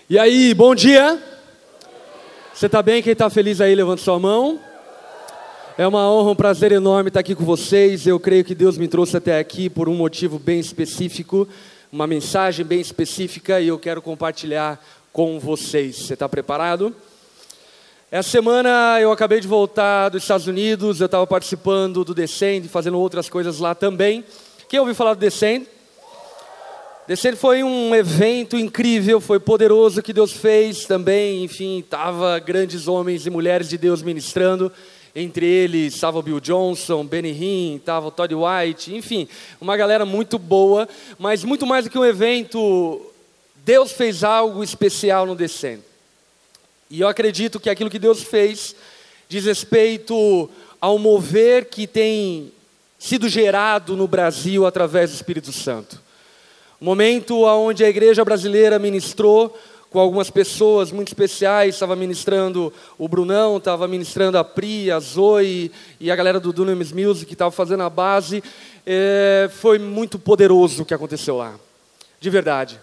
E aí, bom dia? Você está bem? Quem está feliz aí, levanta sua mão. É uma honra, um prazer enorme estar aqui com vocês. Eu creio que Deus me trouxe até aqui por um motivo bem específico, uma mensagem bem específica, e eu quero compartilhar com vocês. Você está preparado? Essa semana eu acabei de voltar dos Estados Unidos, eu estava participando do Descend, fazendo outras coisas lá também. Quem ouviu falar do Descend? Descend foi um evento incrível, foi poderoso que Deus fez também, enfim, estava grandes homens e mulheres de Deus ministrando, entre eles estava o Bill Johnson, Benny Hinn, estava o Todd White, enfim, uma galera muito boa, mas muito mais do que um evento, Deus fez algo especial no Descend. E eu acredito que aquilo que Deus fez diz respeito ao mover que tem sido gerado no Brasil através do Espírito Santo. Um momento onde a igreja brasileira ministrou com algumas pessoas muito especiais, estava ministrando o Brunão, estava ministrando a Pri, a Zoe e a galera do Dunamis Music que estava fazendo a base. Foi muito poderoso o que aconteceu lá, de verdade.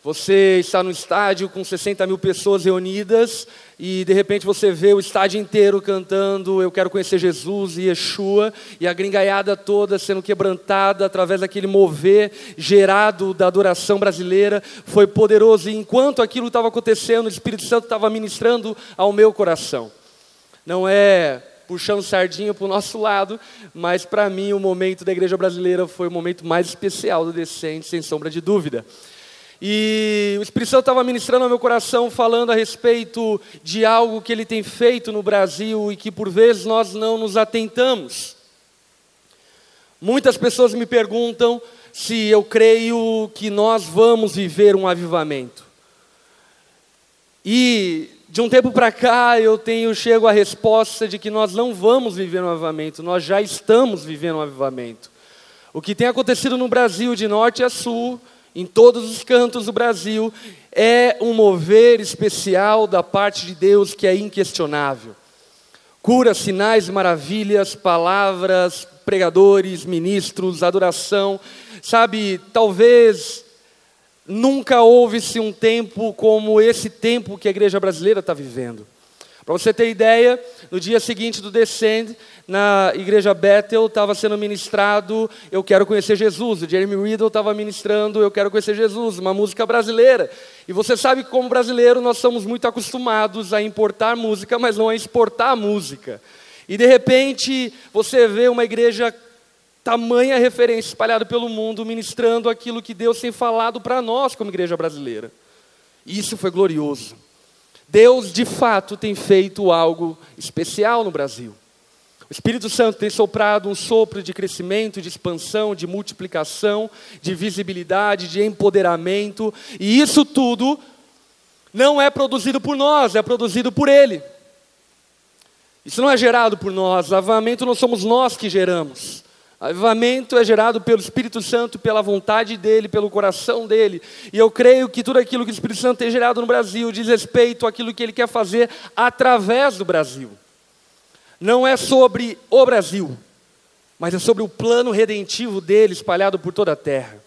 Você está no estádio com 60 mil pessoas reunidas e de repente você vê o estádio inteiro cantando Eu Quero Conhecer Jesus e Yeshua, e a gringaiada toda sendo quebrantada através daquele mover gerado da adoração brasileira. Foi poderoso, e enquanto aquilo estava acontecendo, o Espírito Santo estava ministrando ao meu coração. Não é puxando sardinha para o nosso lado, mas para mim o momento da igreja brasileira foi o momento mais especial do Descend, sem sombra de dúvida. E o Espírito Santo estava ministrando ao meu coração, falando a respeito de algo que Ele tem feito no Brasil e que por vezes nós não nos atentamos. Muitas pessoas me perguntam se eu creio que nós vamos viver um avivamento. E de um tempo para cá eu chego à resposta de que nós não vamos viver um avivamento, nós já estamos vivendo um avivamento. O que tem acontecido no Brasil de norte a sul, em todos os cantos do Brasil, é um mover especial da parte de Deus que é inquestionável. Curas, sinais, maravilhas, palavras, pregadores, ministros, adoração. Sabe, talvez nunca houve-se um tempo como esse tempo que a igreja brasileira está vivendo. Para você ter ideia, no dia seguinte do Descend, na igreja Bethel, estava sendo ministrado Eu Quero Conhecer Jesus. O Jeremy Riddle estava ministrando Eu Quero Conhecer Jesus, uma música brasileira. E você sabe que como brasileiro nós somos muito acostumados a importar música, mas não a exportar música. E de repente você vê uma igreja tamanha referência espalhada pelo mundo, ministrando aquilo que Deus tem falado para nós como igreja brasileira. E isso foi glorioso. Deus, de fato, tem feito algo especial no Brasil. O Espírito Santo tem soprado um sopro de crescimento, de expansão, de multiplicação, de visibilidade, de empoderamento. E isso tudo não é produzido por nós, é produzido por Ele. Isso não é gerado por nós. Avivamento não somos nós que geramos. Avivamento é gerado pelo Espírito Santo, pela vontade dEle, pelo coração dEle. E eu creio que tudo aquilo que o Espírito Santo tem gerado no Brasil diz respeito àquilo que Ele quer fazer através do Brasil. Não é sobre o Brasil, mas é sobre o plano redentivo dEle espalhado por toda a terra.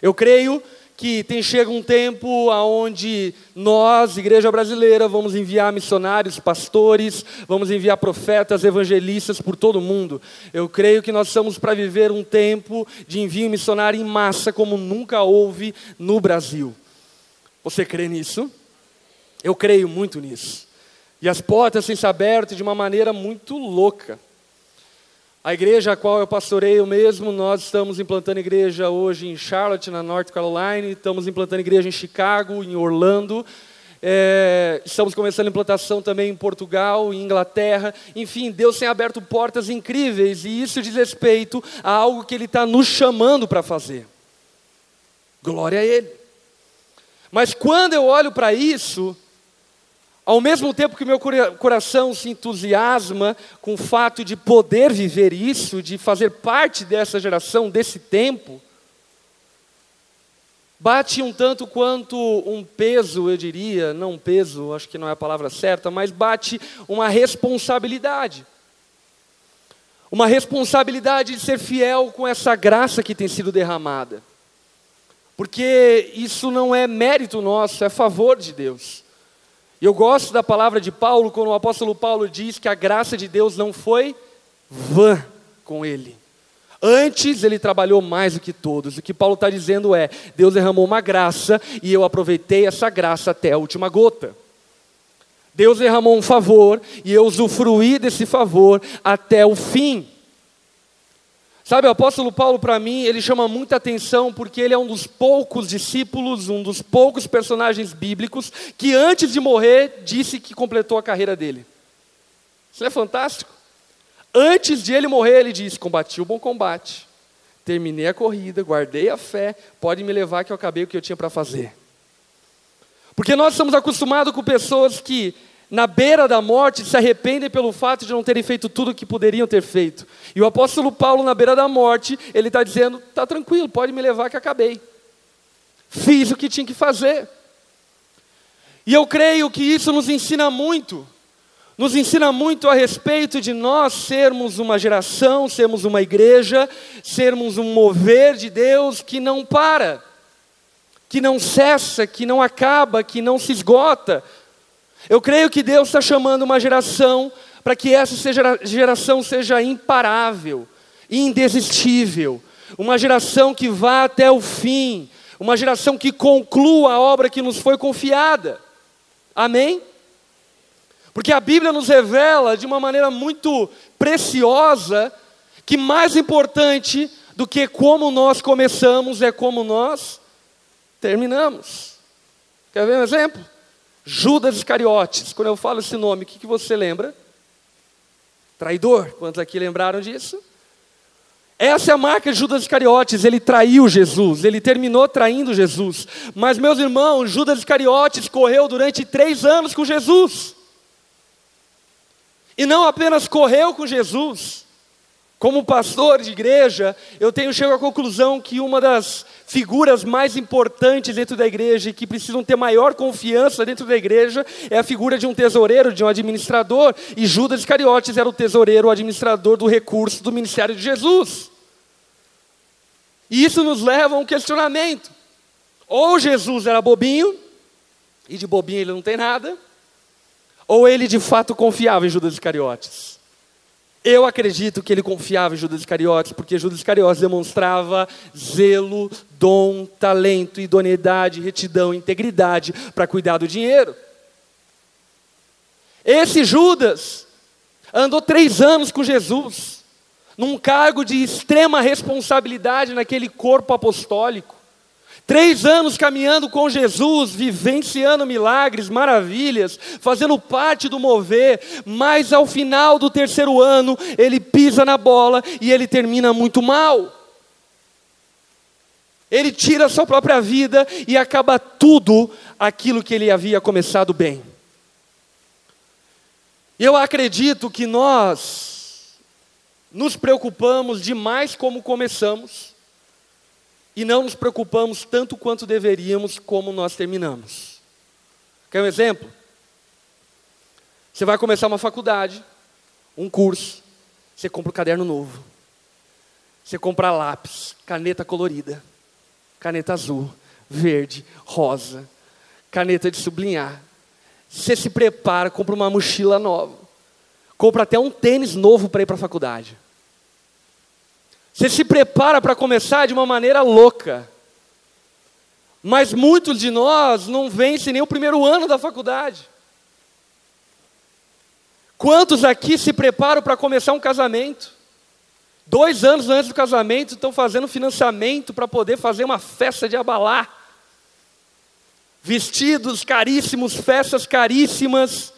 Eu creio que chega um tempo onde nós, igreja brasileira, vamos enviar missionários, pastores, vamos enviar profetas, evangelistas por todo o mundo. Eu creio que nós estamos para viver um tempo de envio missionário em massa como nunca houve no Brasil. Você crê nisso? Eu creio muito nisso. E as portas têm se aberto de uma maneira muito louca. A igreja a qual eu pastoreio mesmo, nós estamos implantando igreja hoje em Charlotte, na North Carolina, estamos implantando igreja em Chicago, em Orlando, estamos começando a implantação também em Portugal, em Inglaterra. Enfim, Deus tem aberto portas incríveis, e isso diz respeito a algo que Ele está nos chamando para fazer. Glória a Ele. Mas quando eu olho para isso, ao mesmo tempo que meu coração se entusiasma com o fato de poder viver isso, de fazer parte dessa geração, desse tempo, bate um tanto quanto um peso, eu diria, não um peso, acho que não é a palavra certa, mas bate uma responsabilidade. Uma responsabilidade de ser fiel com essa graça que tem sido derramada. porque isso não é mérito nosso, é favor de Deus. E eu gosto da palavra de Paulo, quando o apóstolo Paulo diz que a graça de Deus não foi vã com ele. Antes ele trabalhou mais do que todos. O que Paulo está dizendo é: Deus derramou uma graça e eu aproveitei essa graça até a última gota. Deus derramou um favor e eu usufruí desse favor até o fim. Sabe, o apóstolo Paulo, para mim, ele chama muita atenção porque ele é um dos poucos discípulos, um dos poucos personagens bíblicos que antes de morrer disse que completou a carreira dele. Isso não é fantástico? Antes de ele morrer, ele disse: combati o bom combate, terminei a corrida, guardei a fé, pode me levar que eu acabei o que eu tinha para fazer. Porque nós estamos acostumados com pessoas que, na beira da morte, se arrependem pelo fato de não terem feito tudo o que poderiam ter feito. E o apóstolo Paulo, na beira da morte, ele está dizendo: está tranquilo, pode me levar que acabei. Fiz o que tinha que fazer. E eu creio que isso nos ensina muito a respeito de nós sermos uma geração, sermos uma igreja, sermos um mover de Deus que não para, que não cessa, que não acaba, que não se esgota. Eu creio que Deus está chamando uma geração para que essa geração seja imparável, indesistível, uma geração que vá até o fim, uma geração que conclua a obra que nos foi confiada. Amém? Porque a Bíblia nos revela de uma maneira muito preciosa que mais importante do que como nós começamos é como nós terminamos. Quer ver um exemplo? Judas Iscariotes. Quando eu falo esse nome, o que você lembra? Traidor. Quantos aqui lembraram disso? Essa é a marca de Judas Iscariotes. Ele traiu Jesus, ele terminou traindo Jesus. Mas, meus irmãos, Judas Iscariotes correu durante 3 anos com Jesus. E não apenas correu com Jesus. Como pastor de igreja, eu chego à conclusão que uma das figuras mais importantes dentro da igreja e que precisam ter maior confiança dentro da igreja é a figura de um tesoureiro, de um administrador. E Judas Iscariotes era o tesoureiro, o administrador do recurso do ministério de Jesus. E isso nos leva a um questionamento. Ou Jesus era bobinho, e de bobinho ele não tem nada, ou ele de fato confiava em Judas Iscariotes. Eu acredito que ele confiava em Judas Iscariotes, porque Judas Iscariotes demonstrava zelo, dom, talento, idoneidade, retidão, integridade para cuidar do dinheiro. Esse Judas andou 3 anos com Jesus, num cargo de extrema responsabilidade naquele corpo apostólico. 3 anos caminhando com Jesus, vivenciando milagres, maravilhas, fazendo parte do mover, mas ao final do 3º ano, ele pisa na bola e ele termina muito mal. Ele tira a sua própria vida e acaba tudo aquilo que ele havia começado bem. Eu acredito que nós nos preocupamos demais como começamos, e não nos preocupamos tanto quanto deveríamos como nós terminamos. Quer um exemplo? Você vai começar uma faculdade, um curso, você compra um caderno novo. Você compra lápis, caneta colorida, caneta azul, verde, rosa, caneta de sublinhar. Você se prepara, compra uma mochila nova, compra até um tênis novo para ir para a faculdade. Você se prepara para começar de uma maneira louca. Mas muitos de nós não vencem nem o 1º ano da faculdade. Quantos aqui se preparam para começar um casamento? 2 anos antes do casamento estão fazendo financiamento para poder fazer uma festa de abalar. Vestidos caríssimos, festas caríssimas,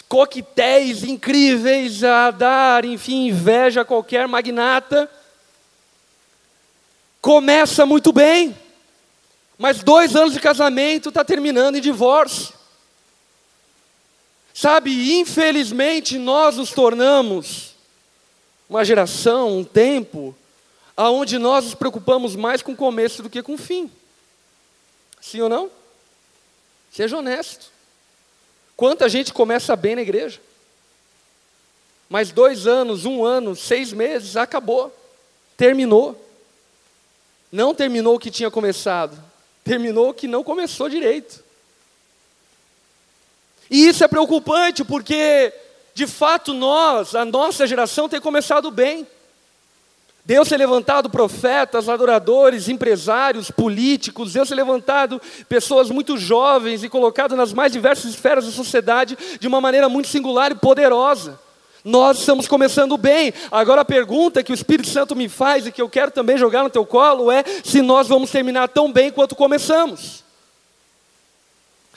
coquetéis incríveis a dar, enfim, inveja a qualquer magnata. Começa muito bem, mas 2 anos de casamento está terminando em divórcio. Sabe, infelizmente nós nos tornamos uma geração, um tempo, onde nós nos preocupamos mais com o começo do que com o fim. Sim ou não? Seja honesto. Quanta gente começa bem na igreja, mas 2 anos, 1 ano, 6 meses, acabou, terminou. não terminou o que tinha começado, terminou o que não começou direito. E isso é preocupante, porque, de fato, a nossa geração tem começado bem. Deus tem levantado profetas, adoradores, empresários, políticos. Deus tem levantado pessoas muito jovens e colocado nas mais diversas esferas da sociedade de uma maneira muito singular e poderosa. Nós estamos começando bem. Agora a pergunta que o Espírito Santo me faz e que eu quero também jogar no teu colo é se nós vamos terminar tão bem quanto começamos.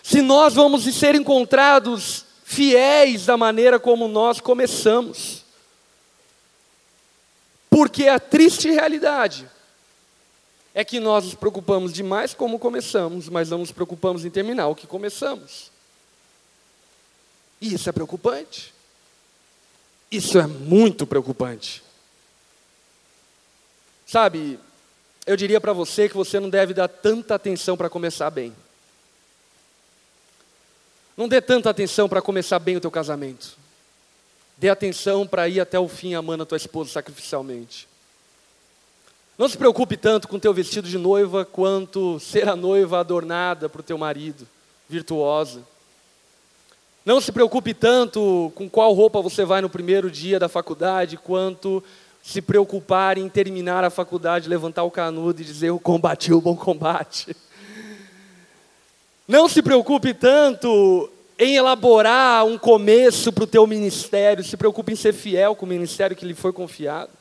Se nós vamos ser encontrados fiéis da maneira como nós começamos. Porque a triste realidade é que nós nos preocupamos demais como começamos, mas não nos preocupamos em terminar o que começamos. E isso é preocupante. Isso é muito preocupante. Sabe, eu diria para você que você não deve dar tanta atenção para começar bem. Não dê tanta atenção para começar bem o teu casamento. Dê atenção para ir até o fim amando a tua esposa sacrificialmente. Não se preocupe tanto com o teu vestido de noiva, quanto ser a noiva adornada para o teu marido, virtuosa. Não se preocupe tanto com qual roupa você vai no primeiro dia da faculdade, quanto se preocupar em terminar a faculdade, levantar o canudo e dizer: eu combati o bom combate. Não se preocupe tanto em elaborar um começo para o teu ministério, se preocupe em ser fiel com o ministério que lhe foi confiado.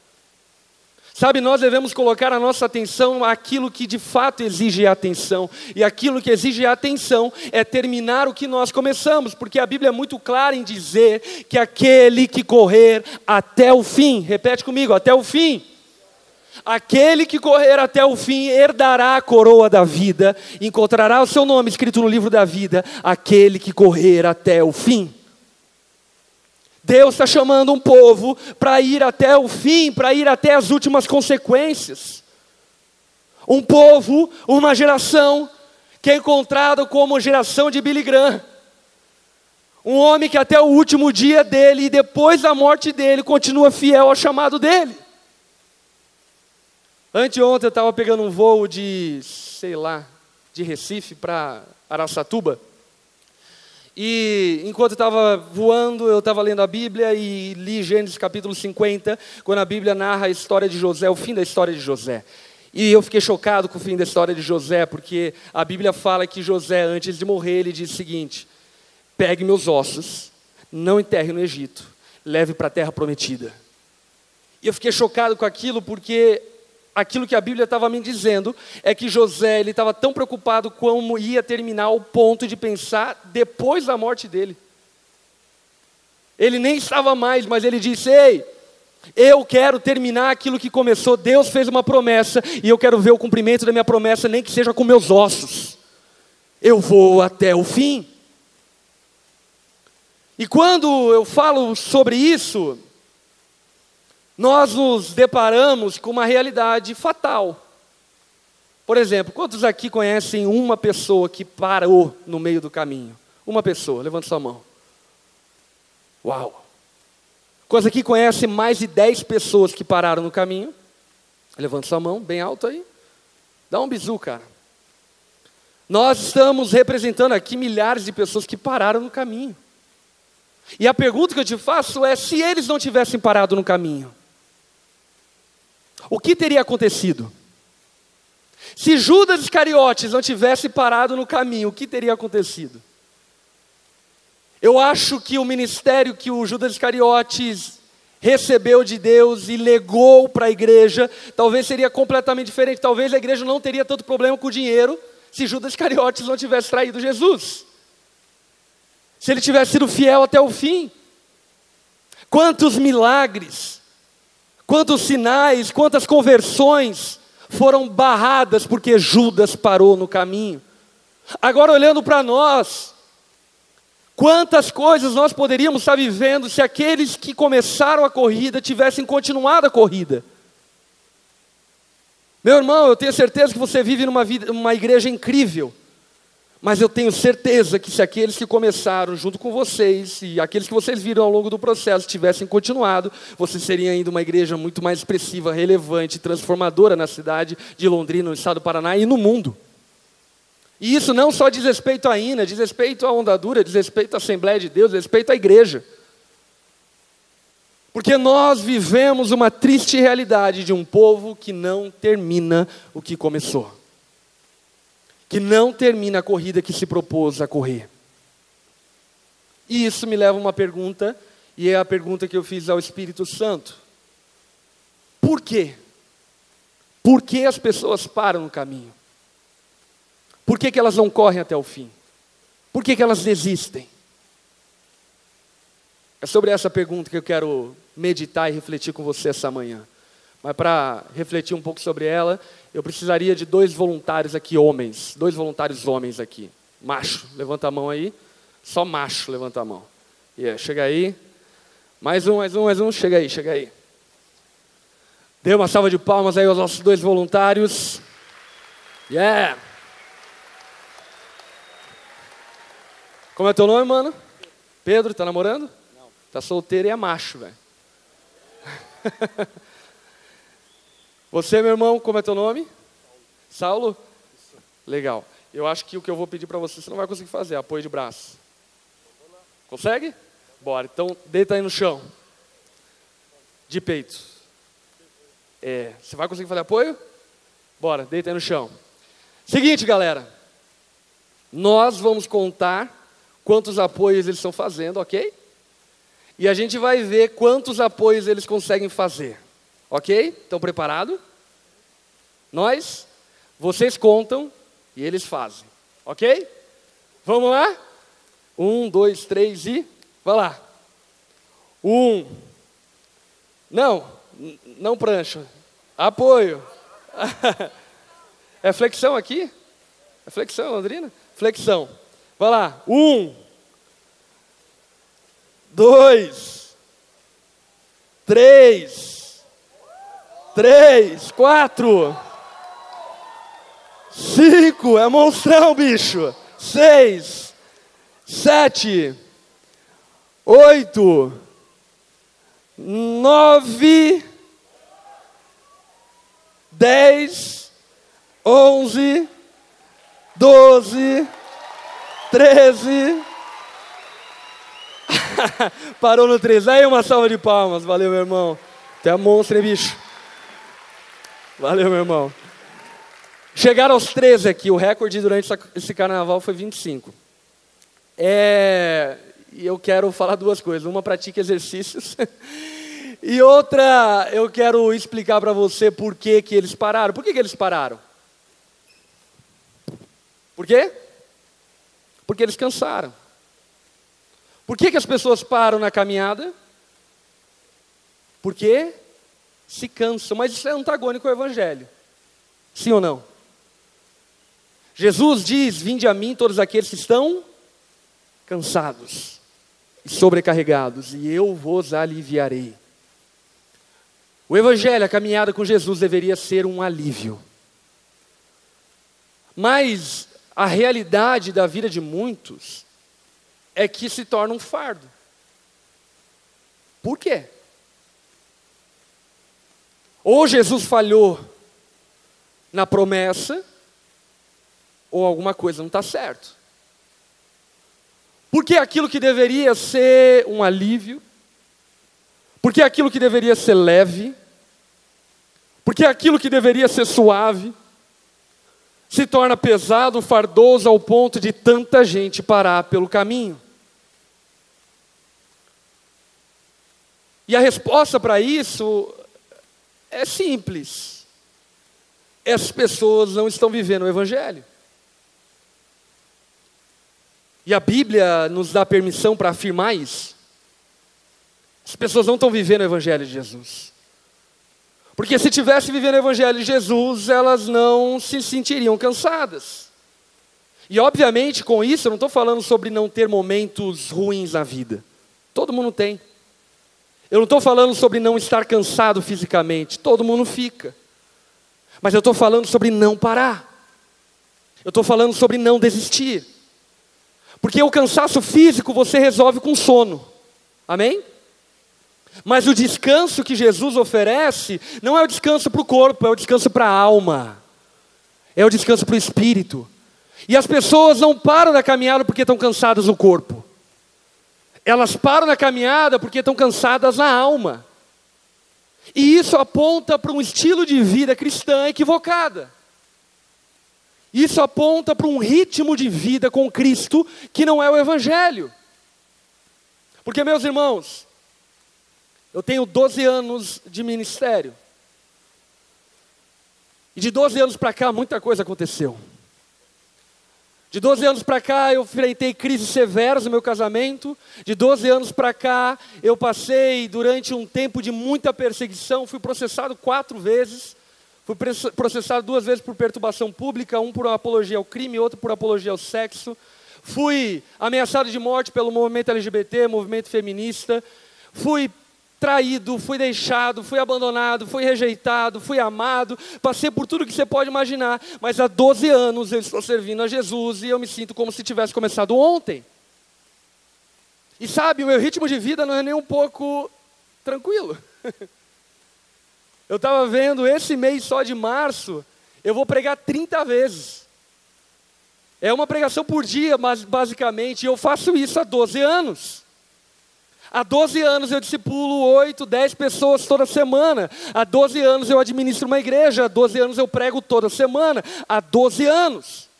Sabe, nós devemos colocar a nossa atenção àquilo que de fato exige atenção, e aquilo que exige atenção é terminar o que nós começamos, porque a Bíblia é muito clara em dizer que aquele que correr até o fim, repete comigo, até o fim. Aquele que correr até o fim herdará a coroa da vida, encontrará o seu nome escrito no livro da vida, aquele que correr até o fim. Deus está chamando um povo para ir até o fim, para ir até as últimas consequências. Um povo, uma geração, que é encontrado como geração de Billy Graham. Um homem que até o último dia dele e depois da morte dele continua fiel ao chamado dele. Anteontem eu estava pegando um voo de Recife para Araçatuba. E enquanto eu estava voando, eu estava lendo a Bíblia e li Gênesis capítulo 50, quando a Bíblia narra a história de José, o fim da história de José. E eu fiquei chocado com o fim da história de José, porque a Bíblia fala que José, antes de morrer, ele disse o seguinte: pegue meus ossos, não enterre no Egito, leve para a terra prometida. E eu fiquei chocado com aquilo, porque aquilo que a Bíblia estava me dizendo é que José, ele estava tão preocupado como ia terminar ao ponto de pensar depois da morte dele. Ele nem estava mais, mas ele disse: ei, eu quero terminar aquilo que começou. Deus fez uma promessa e eu quero ver o cumprimento da minha promessa, nem que seja com meus ossos. Eu vou até o fim. E quando eu falo sobre isso, nós nos deparamos com uma realidade fatal. Por exemplo, quantos aqui conhecem uma pessoa que parou no meio do caminho? Uma pessoa, levanta sua mão. Uau! Quantos aqui conhecem mais de 10 pessoas que pararam no caminho? Levanta sua mão, bem alto aí. Dá um bisu, cara. Nós estamos representando aqui milhares de pessoas que pararam no caminho. E a pergunta que eu te faço é: se eles não tivessem parado no caminho, o que teria acontecido? Se Judas Iscariotes não tivesse parado no caminho, o que teria acontecido? Eu acho que o ministério que o Judas Iscariotes recebeu de Deus e legou para a igreja, talvez seria completamente diferente. Talvez a igreja não teria tanto problema com o dinheiro, se Judas Iscariotes não tivesse traído Jesus. Se ele tivesse sido fiel até o fim. Quantos milagres, quantos sinais, quantas conversões foram barradas porque Judas parou no caminho. Agora, olhando para nós, quantas coisas nós poderíamos estar vivendo se aqueles que começaram a corrida tivessem continuado a corrida? Meu irmão, eu tenho certeza que você vive numa igreja incrível, Mas eu tenho certeza que se aqueles que começaram junto com vocês, e aqueles que vocês viram ao longo do processo, tivessem continuado, vocês seriam ainda uma igreja muito mais expressiva, relevante, transformadora na cidade de Londrina, no estado do Paraná e no mundo. E isso não só diz respeito à INA, diz respeito à Onda Dura, diz respeito à Assembleia de Deus, diz respeito à igreja. Porque nós vivemos uma triste realidade de um povo que não termina o que começou. Que não termina a corrida que se propôs a correr. E isso me leva a uma pergunta, e é a pergunta que eu fiz ao Espírito Santo. Por quê? Por que as pessoas param no caminho? Por que elas não correm até o fim? Por que elas desistem? É sobre essa pergunta que eu quero meditar e refletir com você essa manhã. Mas para refletir um pouco sobre ela, eu precisaria de 2 voluntários aqui, homens. 2 voluntários homens aqui. Macho, levanta a mão aí. Só macho, levanta a mão. Chega aí. Mais um. Chega aí. Dê uma salva de palmas aí aos nossos 2 voluntários. Yeah! Como é teu nome, mano? Pedro, tá namorando? Não. Tá solteiro e é macho, velho. Você, meu irmão, como é teu nome? Saulo? Legal. Eu acho que o que eu vou pedir para você não vai conseguir fazer, apoio de braço. Consegue? Bora. Então, deita aí no chão. De peito. Você vai conseguir fazer apoio? Bora, deita aí no chão. Seguinte, galera. Nós vamos contar quantos apoios eles estão fazendo, ok? E a gente vai ver quantos apoios eles conseguem fazer. Ok? Estão preparados? Vocês contam e eles fazem. Ok? Vamos lá? 1, 2, 3 e... vai lá. 1. Não prancha. Apoio. É flexão aqui? É flexão, Londrina? Flexão. Vai lá. 1, 2, 3, 4, 5, é monstrão, bicho. 6, 7, 8, 9, 10, 11, 12, 13. Parou no 13. Aí uma salva de palmas. Valeu, meu irmão. Tu é monstro, hein, bicho? Valeu, meu irmão. Chegaram aos 13 aqui. O recorde durante esse carnaval foi 25. E eu quero falar 2 coisas. Uma, pratique exercícios. E outra, eu quero explicar para você por que eles pararam. Por que eles pararam? Por quê? Porque eles cansaram. Por que as pessoas param na caminhada? Porque se cansam. Mas isso é antagônico ao Evangelho. Sim ou não? Jesus diz: vinde a mim todos aqueles que estão cansados e sobrecarregados, e eu vos aliviarei. O Evangelho, a caminhada com Jesus deveria ser um alívio. Mas a realidade da vida de muitos é que se torna um fardo. Por quê? Ou Jesus falhou na promessa, ou alguma coisa não está certo. Porque aquilo que deveria ser um alívio, porque aquilo que deveria ser leve, porque aquilo que deveria ser suave, se torna pesado, fardoso, ao ponto de tanta gente parar pelo caminho. E a resposta para isso é simples. Essas pessoas não estão vivendo o Evangelho. E a Bíblia nos dá permissão para afirmar isso. As pessoas não estão vivendo o Evangelho de Jesus. Porque se tivessem vivendo o Evangelho de Jesus, elas não se sentiriam cansadas. E obviamente com isso eu não estou falando sobre não ter momentos ruins na vida. Todo mundo tem. Eu não estou falando sobre não estar cansado fisicamente. Todo mundo fica. Mas eu estou falando sobre não parar. Eu estou falando sobre não desistir. Porque o cansaço físico você resolve com sono. Amém? Mas o descanso que Jesus oferece não é o descanso para o corpo, é o descanso para a alma. É o descanso para o espírito. E as pessoas não param na caminhada porque estão cansadas no corpo. Elas param na caminhada porque estão cansadas na alma. E isso aponta para um estilo de vida cristã equivocada. Isso aponta para um ritmo de vida com Cristo que não é o Evangelho. Porque, meus irmãos, eu tenho 12 anos de ministério. E de 12 anos para cá, muita coisa aconteceu. De 12 anos para cá, eu enfrentei crises severas no meu casamento. De 12 anos para cá, eu passei durante um tempo de muita perseguição. Fui processado 4 vezes. Fui processado 2 vezes por perturbação pública, um por apologia ao crime, outro por apologia ao sexo. Fui ameaçado de morte pelo movimento LGBT, movimento feminista. Fui traído, fui deixado, fui abandonado, fui rejeitado, fui amado. Passei por tudo que você pode imaginar. Mas há 12 anos eu estou servindo a Jesus e eu me sinto como se tivesse começado ontem. E sabe, o meu ritmo de vida não é nem um pouco tranquilo. Eu estava vendo, esse mês só de março, eu vou pregar 30 vezes. É uma pregação por dia, mas basicamente, e eu faço isso há 12 anos. Há 12 anos eu discipulo 8, 10 pessoas toda semana. Há 12 anos eu administro uma igreja. Há 12 anos eu prego toda semana. Há 12 anos.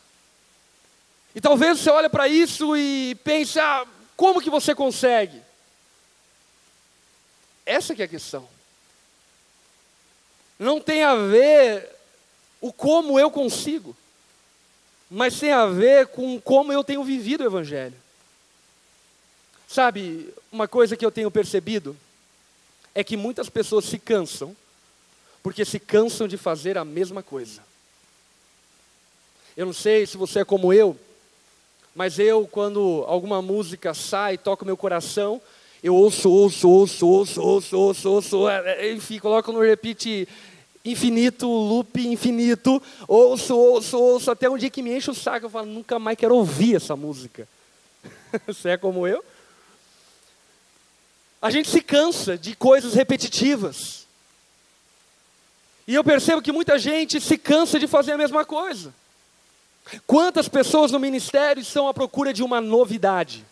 E talvez você olhe para isso e pense, como que você consegue? Essa que é a questão. Não tem a ver o como eu consigo, mas tem a ver com como eu tenho vivido o Evangelho. Sabe, uma coisa que eu tenho percebido é que muitas pessoas se cansam, porque se cansam de fazer a mesma coisa. Eu não sei se você é como eu, mas eu, quando alguma música sai, toca o meu coração, eu ouço, enfim, coloco no repeat infinito, loop infinito, ouço, até um dia que me enche o saco, eu falo, nunca mais quero ouvir essa música. Você é como eu? A gente se cansa de coisas repetitivas. E eu percebo que muita gente se cansa de fazer a mesma coisa. Quantas pessoas no ministério estão à procura de uma novidade?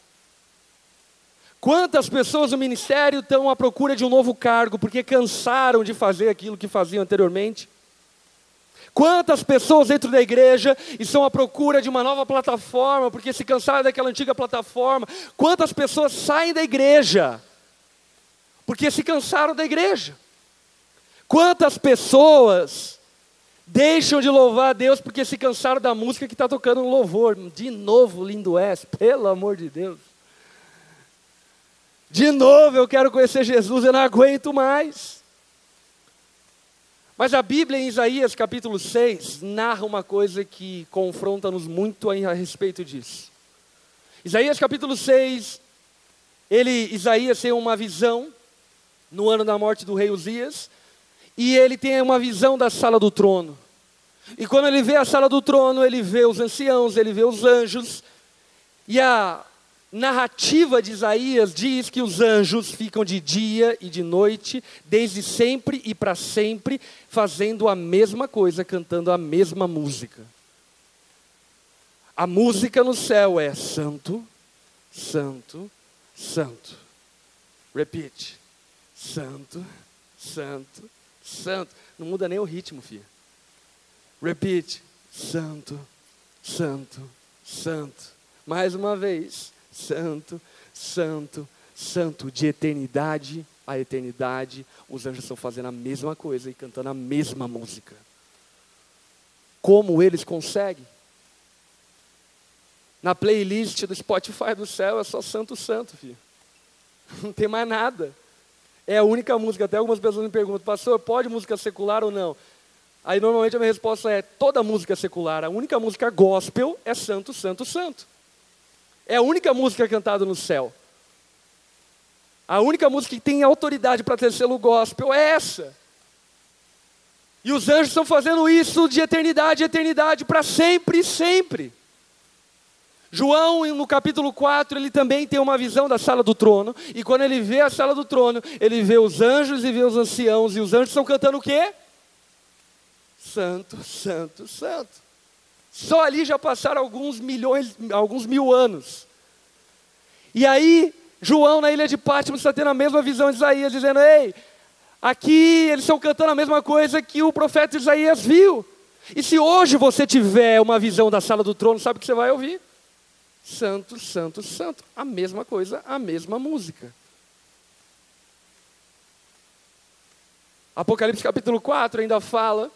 Quantas pessoas no ministério estão à procura de um novo cargo, porque cansaram de fazer aquilo que faziam anteriormente? Quantas pessoas dentro da igreja estão à procura de uma nova plataforma, porque se cansaram daquela antiga plataforma? Quantas pessoas saem da igreja, porque se cansaram da igreja? Quantas pessoas deixam de louvar a Deus, porque se cansaram da música que está tocando no louvor? De novo, lindo és, pelo amor de Deus. De novo eu quero conhecer Jesus, eu não aguento mais. Mas a Bíblia em Isaías capítulo 6 narra uma coisa que confronta-nos muito a respeito disso. Isaías capítulo 6, Isaías tem uma visão no ano da morte do rei Uzias, e ele tem uma visão da sala do trono. E quando ele vê a sala do trono, ele vê os anciãos, ele vê os anjos, e a narrativa de Isaías diz que os anjos ficam de dia e de noite, desde sempre e para sempre, fazendo a mesma coisa, cantando a mesma música. A música no céu é santo, santo, santo. Repeat. Santo, santo, santo. Não muda nem o ritmo, filha. Repeat. Santo, santo, santo. Mais uma vez. Santo, santo, santo. De eternidade a eternidade, os anjos estão fazendo a mesma coisa e cantando a mesma música. Como eles conseguem? Na playlist do Spotify do céu é só santo, santo, filho. Não tem mais nada. É a única música. Até algumas pessoas me perguntam, pastor, pode música secular ou não? Aí normalmente a minha resposta é, toda música é secular. A única música gospel é santo, santo, santo. É a única música cantada no céu. A única música que tem autoridade para ter selo gospel é essa. E os anjos estão fazendo isso de eternidade em eternidade, para sempre e sempre. João, no capítulo 4, ele também tem uma visão da sala do trono. E quando ele vê a sala do trono, ele vê os anjos e vê os anciãos. E os anjos estão cantando o quê? Santo, santo, santo. Só ali já passaram alguns mil anos. E aí, João, na ilha de Patmos, está tendo a mesma visão de Isaías, dizendo: ei, aqui eles estão cantando a mesma coisa que o profeta Isaías viu. E se hoje você tiver uma visão da sala do trono, sabe o que você vai ouvir? Santo, santo, santo. A mesma coisa, a mesma música. Apocalipse capítulo 4 ainda fala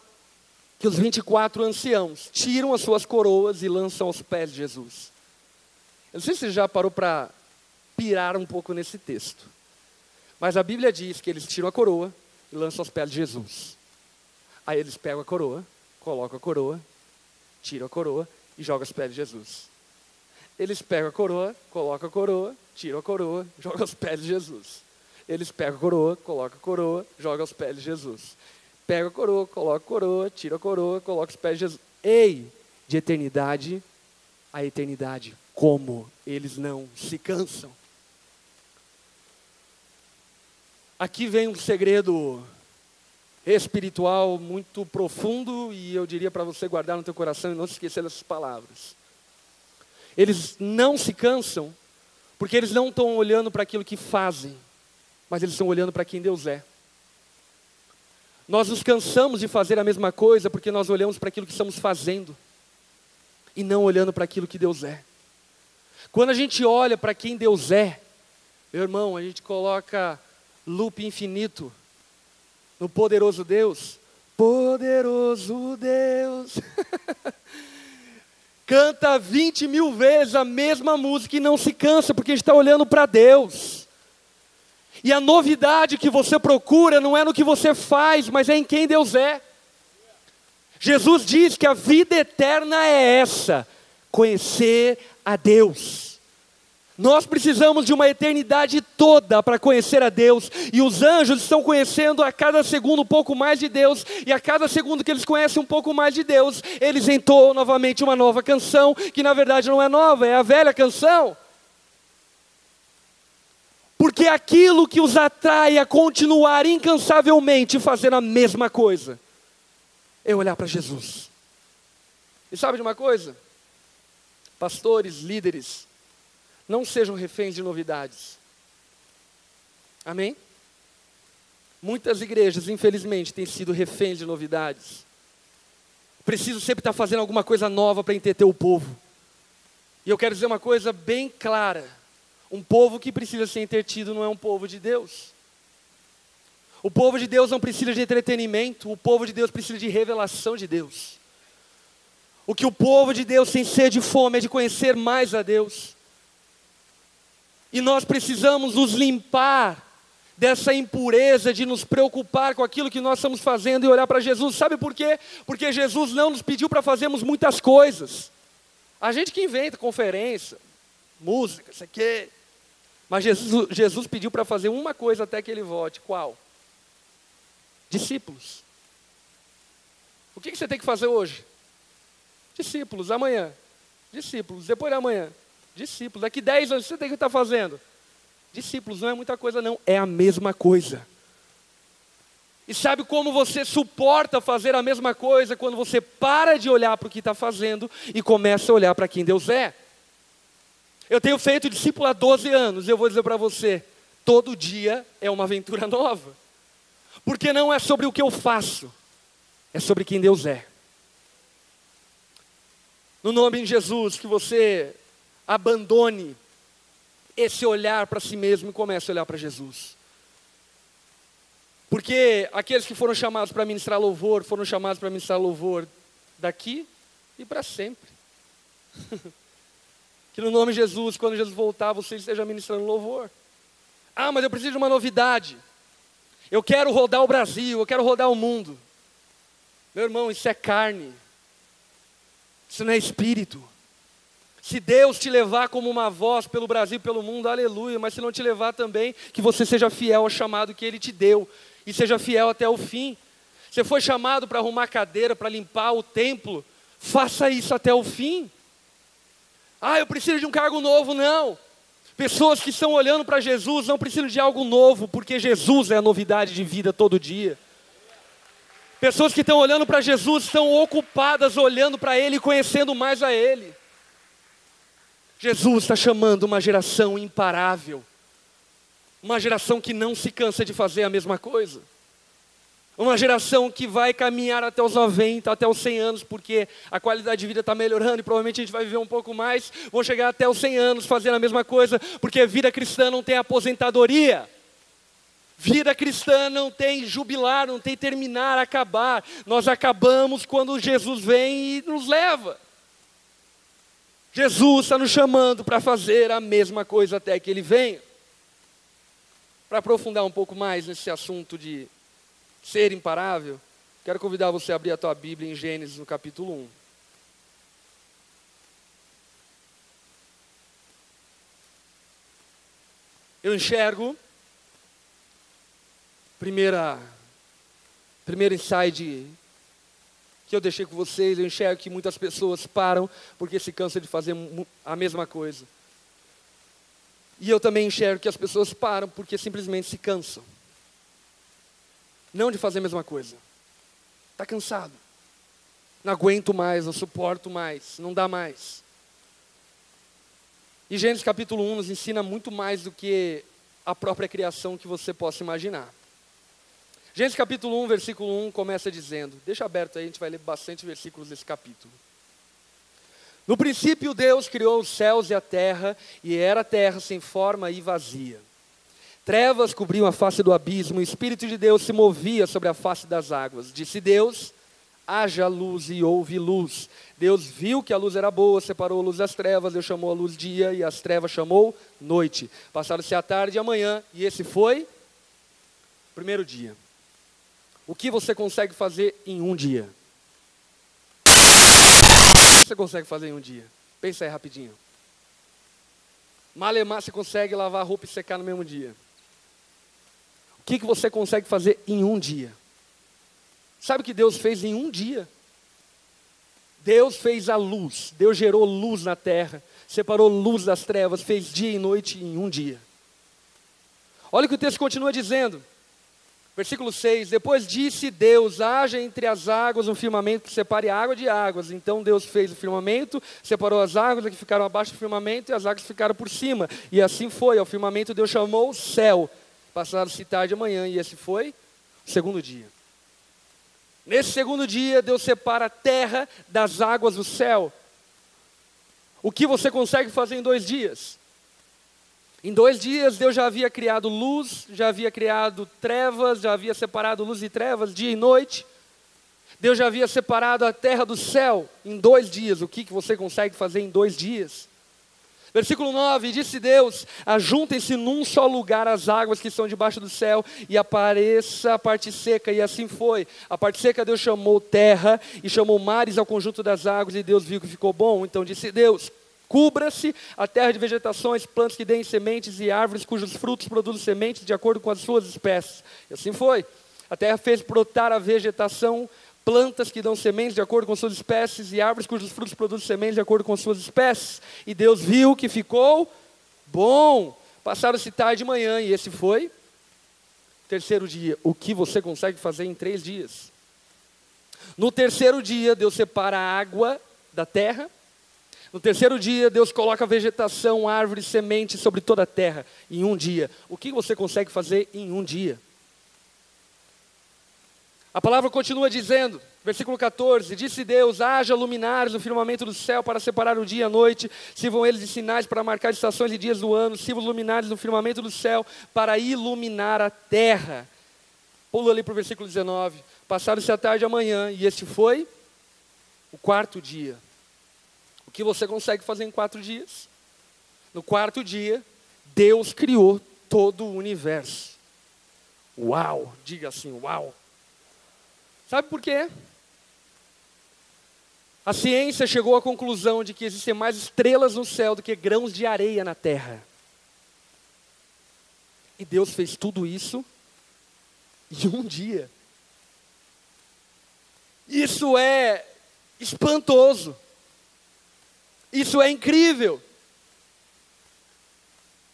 que os 24 anciãos tiram as suas coroas e lançam aos pés de Jesus. Eu não sei se você já parou para pirar um pouco nesse texto. Mas a Bíblia diz que eles tiram a coroa e lançam aos pés de Jesus. Aí eles pegam a coroa, colocam a coroa, tiram a coroa e jogam aos pés de Jesus. Eles pegam a coroa, colocam a coroa, tiram a coroa, jogam aos pés de Jesus. Eles pegam a coroa, colocam a coroa, jogam aos pés de Jesus. Pega a coroa, coloca a coroa, tira a coroa, coloca os pés de Jesus. Ei, de eternidade a eternidade, como eles não se cansam. Aqui vem um segredo espiritual muito profundo e eu diria para você guardar no teu coração e não se esquecer dessas palavras. Eles não se cansam porque eles não estão olhando para aquilo que fazem, mas eles estão olhando para quem Deus é. Nós nos cansamos de fazer a mesma coisa porque nós olhamos para aquilo que estamos fazendo e não olhando para aquilo que Deus é. Quando a gente olha para quem Deus é, meu irmão, a gente coloca loop infinito no poderoso Deus. Poderoso Deus. Canta 20 mil vezes a mesma música e não se cansa porque a gente está olhando para Deus. E a novidade que você procura não é no que você faz, mas é em quem Deus é. Jesus diz que a vida eterna é essa, conhecer a Deus. Nós precisamos de uma eternidade toda para conhecer a Deus. E os anjos estão conhecendo a cada segundo um pouco mais de Deus. E a cada segundo que eles conhecem um pouco mais de Deus, eles entoam novamente uma nova canção, que na verdade não é nova, é a velha canção. Porque aquilo que os atrai a continuar incansavelmente fazendo a mesma coisa é olhar para Jesus. E sabe de uma coisa? Pastores, líderes, não sejam reféns de novidades. Amém? Muitas igrejas, infelizmente, têm sido reféns de novidades. Preciso sempre estar fazendo alguma coisa nova para entreter o povo. E eu quero dizer uma coisa bem clara. Um povo que precisa ser entretido não é um povo de Deus. O povo de Deus não precisa de entretenimento. O povo de Deus precisa de revelação de Deus. O que o povo de Deus tem sede e fome é de conhecer mais a Deus. E nós precisamos nos limpar dessa impureza de nos preocupar com aquilo que nós estamos fazendo e olhar para Jesus. Sabe por quê? Porque Jesus não nos pediu para fazermos muitas coisas. A gente que inventa conferência, música, isso aqui. Mas Jesus pediu para fazer uma coisa até que ele volte. Qual? Discípulos. O que você tem que fazer hoje? Discípulos. Amanhã? Discípulos. Depois de amanhã? Discípulos. Daqui 10 anos, você tem que estar fazendo? Discípulos. Não é muita coisa não, é a mesma coisa. E sabe como você suporta fazer a mesma coisa? Quando você para de olhar para o que está fazendo e começa a olhar para quem Deus é. Eu tenho feito discípulo há 12 anos, eu vou dizer para você, todo dia é uma aventura nova. Porque não é sobre o que eu faço, é sobre quem Deus é. No nome de Jesus, que você abandone esse olhar para si mesmo e comece a olhar para Jesus. Porque aqueles que foram chamados para ministrar louvor, foram chamados para ministrar louvor daqui e para sempre. Que no nome de Jesus, quando Jesus voltar, você esteja ministrando louvor. Ah, mas eu preciso de uma novidade. Eu quero rodar o Brasil, eu quero rodar o mundo. Meu irmão, isso é carne. Isso não é espírito. Se Deus te levar como uma voz pelo Brasil e pelo mundo, aleluia. Mas se não te levar também, que você seja fiel ao chamado que Ele te deu. E seja fiel até o fim. Você foi chamado para arrumar cadeira, para limpar o templo, faça isso até o fim. Ah, eu preciso de um cargo novo, não. Pessoas que estão olhando para Jesus não precisam de algo novo, porque Jesus é a novidade de vida todo dia. Pessoas que estão olhando para Jesus estão ocupadas olhando para Ele e conhecendo mais a Ele. Jesus está chamando uma geração imparável. Uma geração que não se cansa de fazer a mesma coisa. Uma geração que vai caminhar até os 90, até os 100 anos, porque a qualidade de vida está melhorando e provavelmente a gente vai viver um pouco mais. Vão chegar até os 100 anos fazendo a mesma coisa, porque vida cristã não tem aposentadoria. Vida cristã não tem jubilar, não tem terminar, acabar. Nós acabamos quando Jesus vem e nos leva. Jesus está nos chamando para fazer a mesma coisa até que Ele venha. Para aprofundar um pouco mais nesse assunto de ser imparável, quero convidar você a abrir a tua Bíblia em Gênesis, no capítulo 1. Eu enxergo, primeiro insight que eu deixei com vocês, eu enxergo que muitas pessoas param porque se cansam de fazer a mesma coisa. E eu também enxergo que as pessoas param porque simplesmente se cansam. Não de fazer a mesma coisa. Está cansado. Não aguento mais, não suporto mais, não dá mais. E Gênesis capítulo 1 nos ensina muito mais do que a própria criação que você possa imaginar. Gênesis capítulo 1, versículo 1 começa dizendo, deixa aberto aí, a gente vai ler bastante versículos desse capítulo. No princípio Deus criou os céus e a terra, e era a terra sem forma e vazia. Trevas cobriam a face do abismo, e o Espírito de Deus se movia sobre a face das águas. Disse Deus, haja luz, e houve luz. Deus viu que a luz era boa, separou a luz das trevas, Deus chamou a luz dia, e as trevas chamou noite. Passaram-se a tarde e a manhã, e esse foi o primeiro dia. O que você consegue fazer em um dia? O que você consegue fazer em um dia? Pensa aí rapidinho. Malemar, você consegue lavar a roupa e secar no mesmo dia. O que você consegue fazer em um dia? Sabe o que Deus fez em um dia? Deus fez a luz, Deus gerou luz na terra, separou luz das trevas, fez dia e noite em um dia. Olha o que o texto continua dizendo. Versículo 6, depois disse Deus, haja entre as águas um firmamento que separe água de águas. Então Deus fez o firmamento, separou as águas que ficaram abaixo do firmamento e as águas ficaram por cima. E assim foi, ao firmamento Deus chamou o céu. Passaram-se tarde e manhã, e esse foi o segundo dia. Nesse segundo dia, Deus separa a terra das águas do céu. O que você consegue fazer em 2 dias? Em 2 dias, Deus já havia criado luz, já havia criado trevas, já havia separado luz e trevas, dia e noite. Deus já havia separado a terra do céu em 2 dias. O que você consegue fazer em 2 dias? Versículo 9, disse Deus, ajuntem-se num só lugar as águas que estão debaixo do céu e apareça a parte seca, e assim foi. A parte seca Deus chamou terra e chamou mares ao conjunto das águas, e Deus viu que ficou bom. Então disse Deus, cubra-se a terra de vegetações, plantas que deem sementes e árvores cujos frutos produzem sementes de acordo com as suas espécies. E assim foi. A terra fez brotar a vegetação, plantas que dão sementes de acordo com suas espécies e árvores cujos frutos produzem sementes de acordo com suas espécies. E Deus viu que ficou bom. Passaram-se tarde e manhã, e esse foi o terceiro dia. O que você consegue fazer em 3 dias? No terceiro dia, Deus separa a água da terra. No terceiro dia, Deus coloca vegetação, árvores, sementes sobre toda a terra em um dia. O que você consegue fazer em um dia? A palavra continua dizendo, versículo 14, disse Deus, haja luminares no firmamento do céu para separar o dia e a noite, sirvam eles de sinais para marcar estações e dias do ano, sirvam os luminares no firmamento do céu para iluminar a terra. Pula ali para o versículo 19, passaram-se a tarde e a manhã, e este foi o 4º dia. O que você consegue fazer em 4 dias? No 4º dia, Deus criou todo o universo. Uau, diga assim, uau. Sabe por quê? A ciência chegou à conclusão de que existem mais estrelas no céu do que grãos de areia na terra. E Deus fez tudo isso em um dia. Isso é espantoso. Isso é incrível.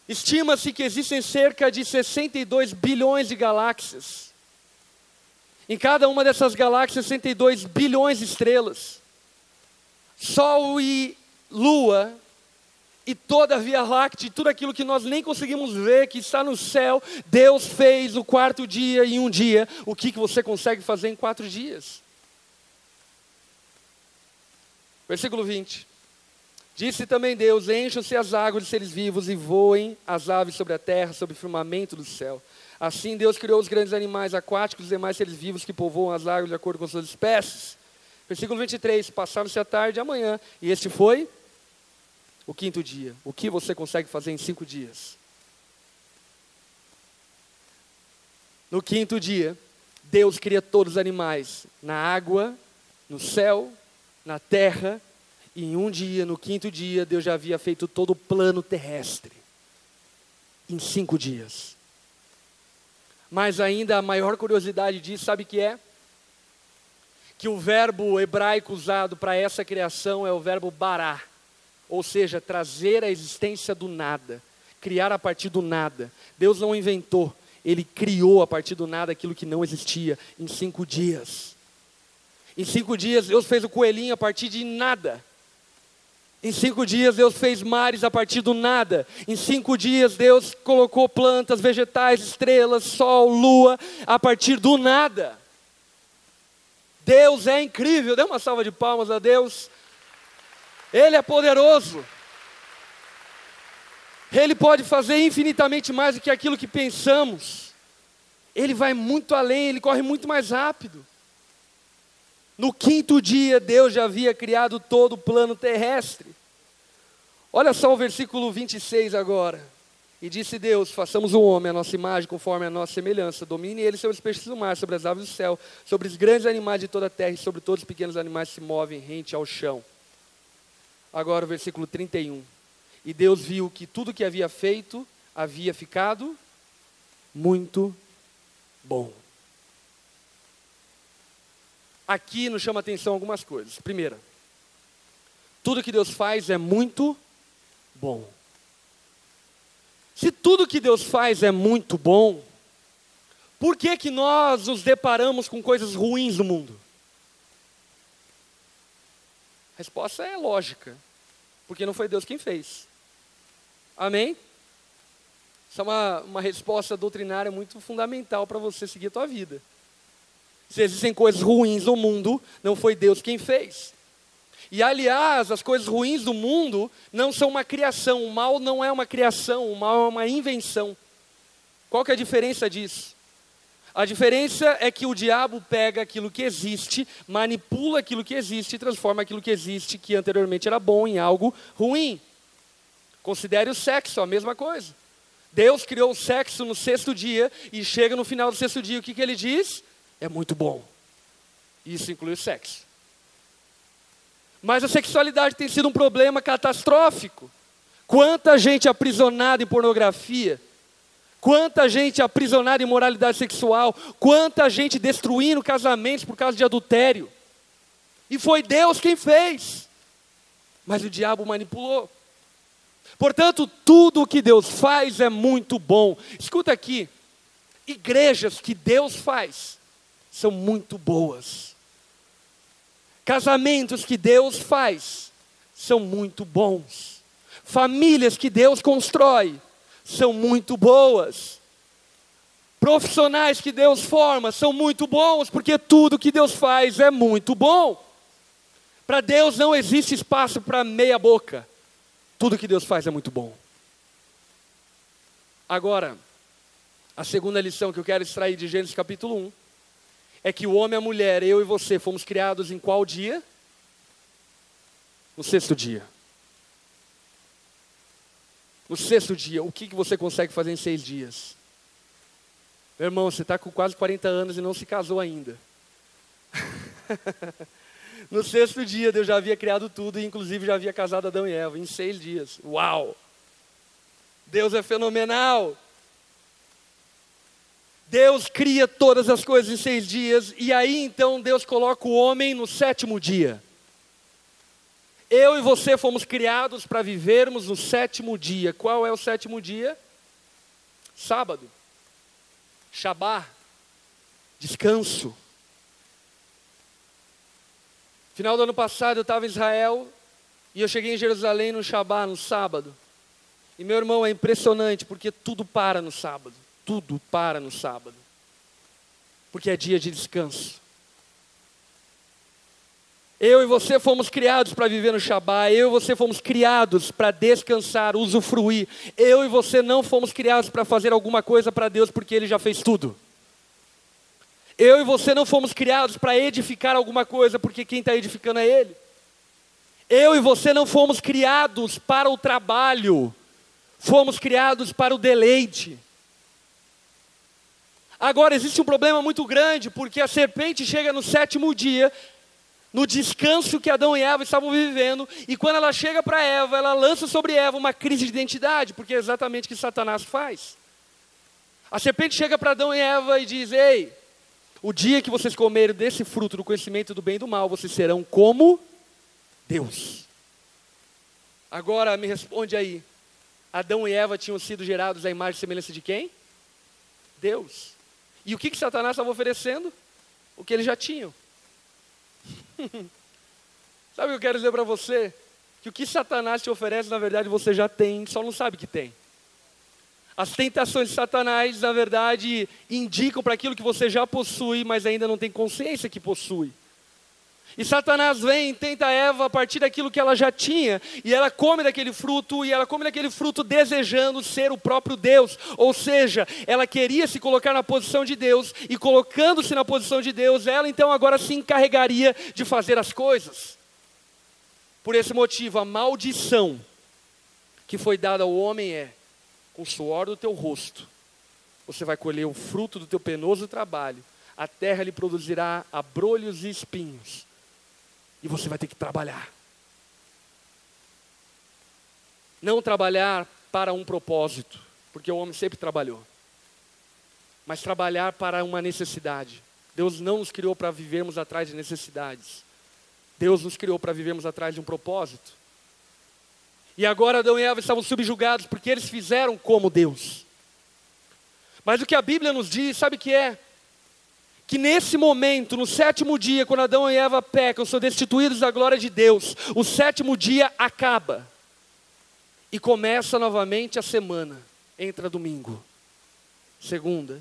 Estima-se que existem cerca de 62 bilhões de galáxias. Em cada uma dessas galáxias, 62 bilhões de estrelas. Sol e Lua, e toda a Via Láctea, tudo aquilo que nós nem conseguimos ver, que está no céu, Deus fez no quarto dia em um dia. O que você consegue fazer em 4 dias? Versículo 20. Disse também Deus: encham-se as águas de seres vivos e voem as aves sobre a terra, sobre o firmamento do céu. Assim Deus criou os grandes animais aquáticos e os demais seres vivos que povoam as águas de acordo com suas espécies. Versículo 23. Passaram-se a tarde e a manhã, e este foi o 5º dia. O que você consegue fazer em 5 dias? No 5º dia, Deus cria todos os animais, na água, no céu, na terra. E em um dia, no 5º dia, Deus já havia feito todo o plano terrestre. Em 5 dias. Mas ainda a maior curiosidade disso, sabe o que é? Que o verbo hebraico usado para essa criação é o verbo bará. Ou seja, trazer a existência do nada. Criar a partir do nada. Deus não inventou, Ele criou a partir do nada aquilo que não existia em 5 dias. Em 5 dias, Deus fez o coelhinho a partir de nada. Em 5 dias, Deus fez mares a partir do nada. Em 5 dias, Deus colocou plantas, vegetais, estrelas, sol, lua, a partir do nada. Deus é incrível. Dê uma salva de palmas a Deus. Ele é poderoso. Ele pode fazer infinitamente mais do que aquilo que pensamos. Ele vai muito além, Ele corre muito mais rápido. No 5º dia, Deus já havia criado todo o plano terrestre. Olha só o versículo 26 agora. E disse Deus: façamos o homem, a nossa imagem, conforme a nossa semelhança. Domine ele sobre os peixes do mar, sobre as aves do céu, sobre os grandes animais de toda a terra e sobre todos os pequenos animais que se movem rente ao chão. Agora o versículo 31. E Deus viu que tudo que havia feito havia ficado muito bom. Aqui nos chama a atenção algumas coisas. Primeira, tudo que Deus faz é muito bom. Se tudo que Deus faz é muito bom, por que que nós nos deparamos com coisas ruins no mundo? A resposta é lógica, porque não foi Deus quem fez. Amém? Isso é uma resposta doutrinária muito fundamental para você seguir a tua vida. Se existem coisas ruins no mundo, não foi Deus quem fez. E aliás, as coisas ruins do mundo não são uma criação. O mal não é uma criação, o mal é uma invenção. Qual que é a diferença disso? A diferença é que o diabo pega aquilo que existe, manipula aquilo que existe e transforma aquilo que existe, que anteriormente era bom, em algo ruim. Considere o sexo, a mesma coisa. Deus criou o sexo no 6º dia e chega no final do 6º dia, o que Ele diz? É muito bom. Isso inclui o sexo. Mas a sexualidade tem sido um problema catastrófico. Quanta gente aprisionada em pornografia, quanta gente aprisionada em moralidade sexual, quanta gente destruindo casamentos por causa de adultério. E foi Deus quem fez, mas o diabo manipulou. Portanto, tudo o que Deus faz é muito bom. Escuta aqui, igrejas que Deus faz são muito boas. Casamentos que Deus faz são muito bons. Famílias que Deus constrói são muito boas. Profissionais que Deus forma são muito bons, porque tudo que Deus faz é muito bom. Para Deus não existe espaço para meia boca. Tudo que Deus faz é muito bom. Agora, a segunda lição que eu quero extrair de Gênesis capítulo 1 é que o homem e a mulher, eu e você, fomos criados em qual dia? No 6º dia. No 6º dia, o que você consegue fazer em 6 dias? Meu irmão, você está com quase 40 anos e não se casou ainda. No 6º dia, Deus já havia criado tudo, e inclusive já havia casado Adão e Eva, em 6 dias. Uau! Deus é fenomenal! Deus cria todas as coisas em 6 dias, e aí então Deus coloca o homem no 7º dia. Eu e você fomos criados para vivermos no 7º dia. Qual é o 7º dia? Sábado. Shabá. Descanso. Final do ano passado eu estava em Israel, e eu cheguei em Jerusalém no Shabá, no sábado. E meu irmão, é impressionante, porque tudo para no sábado. Tudo para no sábado. Porque é dia de descanso. Eu e você fomos criados para viver no Shabá. Eu e você fomos criados para descansar, usufruir. Eu e você não fomos criados para fazer alguma coisa para Deus, porque Ele já fez tudo. Eu e você não fomos criados para edificar alguma coisa, porque quem está edificando é Ele. Eu e você não fomos criados para o trabalho. Fomos criados para o deleite. Agora, existe um problema muito grande, porque a serpente chega no 7º dia, no descanso que Adão e Eva estavam vivendo, e quando ela chega para Eva, ela lança sobre Eva uma crise de identidade, porque é exatamente o que Satanás faz. A serpente chega para Adão e Eva e diz: ei, o dia que vocês comerem desse fruto do conhecimento do bem e do mal, vocês serão como Deus. Agora me responde aí, Adão e Eva tinham sido gerados à imagem e semelhança de quem? Deus. E o que Satanás estava oferecendo? O que eles já tinham. Sabe o que eu quero dizer para você? Que o que Satanás te oferece, na verdade, você já tem, só não sabe que tem. As tentações de Satanás, na verdade, indicam para aquilo que você já possui, mas ainda não tem consciência que possui. E Satanás vem e tenta Eva a partir daquilo que ela já tinha, e ela come daquele fruto, e ela come daquele fruto desejando ser o próprio Deus. Ou seja, ela queria se colocar na posição de Deus, e colocando-se na posição de Deus, ela então agora se encarregaria de fazer as coisas. Por esse motivo, a maldição que foi dada ao homem é: com o suor do teu rosto, você vai colher o fruto do teu penoso trabalho, a terra lhe produzirá abrolhos e espinhos, e você vai ter que trabalhar. Não trabalhar para um propósito, porque o homem sempre trabalhou. Mas trabalhar para uma necessidade. Deus não nos criou para vivermos atrás de necessidades. Deus nos criou para vivermos atrás de um propósito. E agora Adão e Eva estavam subjugados porque eles fizeram como Deus. Mas o que a Bíblia nos diz, sabe o que é? Que nesse momento, no 7º dia, quando Adão e Eva pecam, são destituídos da glória de Deus, o 7º dia acaba. E começa novamente a semana. Entra domingo, segunda,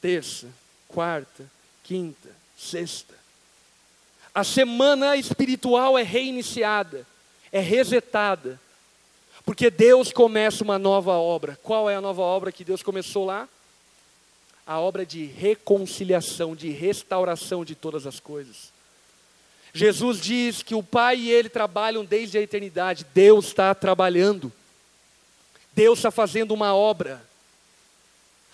terça, quarta, quinta, sexta. A semana espiritual é reiniciada, é resetada. Porque Deus começa uma nova obra. Qual é a nova obra que Deus começou lá? A obra de reconciliação, de restauração de todas as coisas. Jesus diz que o Pai e Ele trabalham desde a eternidade. Deus está trabalhando. Deus está fazendo uma obra.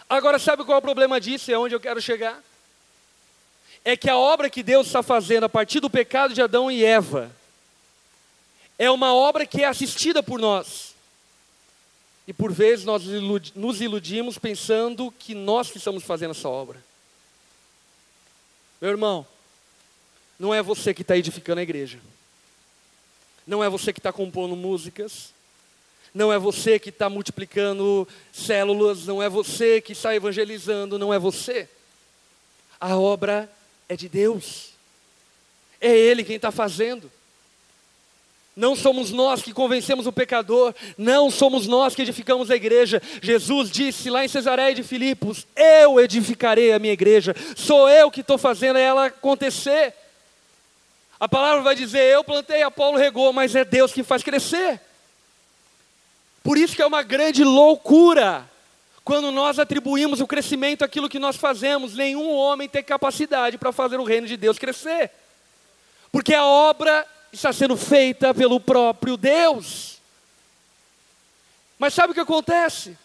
Agora, sabe qual é o problema disso? É onde eu quero chegar. É que a obra que Deus está fazendo a partir do pecado de Adão e Eva é uma obra que é assistida por nós. E por vezes nós nos iludimos pensando que nós que estamos fazendo essa obra. Meu irmão, não é você que está edificando a igreja. Não é você que está compondo músicas. Não é você que está multiplicando células. Não é você que está evangelizando. Não é você. A obra é de Deus. É Ele quem está fazendo. Não somos nós que convencemos o pecador, não somos nós que edificamos a igreja. Jesus disse lá em Cesareia de Filipos: eu edificarei a minha igreja, sou eu que estou fazendo ela acontecer. A palavra vai dizer: eu plantei, Apolo regou, mas é Deus que faz crescer. Por isso que é uma grande loucura quando nós atribuímos o crescimento àquilo que nós fazemos. Nenhum homem tem capacidade para fazer o reino de Deus crescer, porque a obra está sendo feita pelo próprio Deus. Mas sabe o que acontece?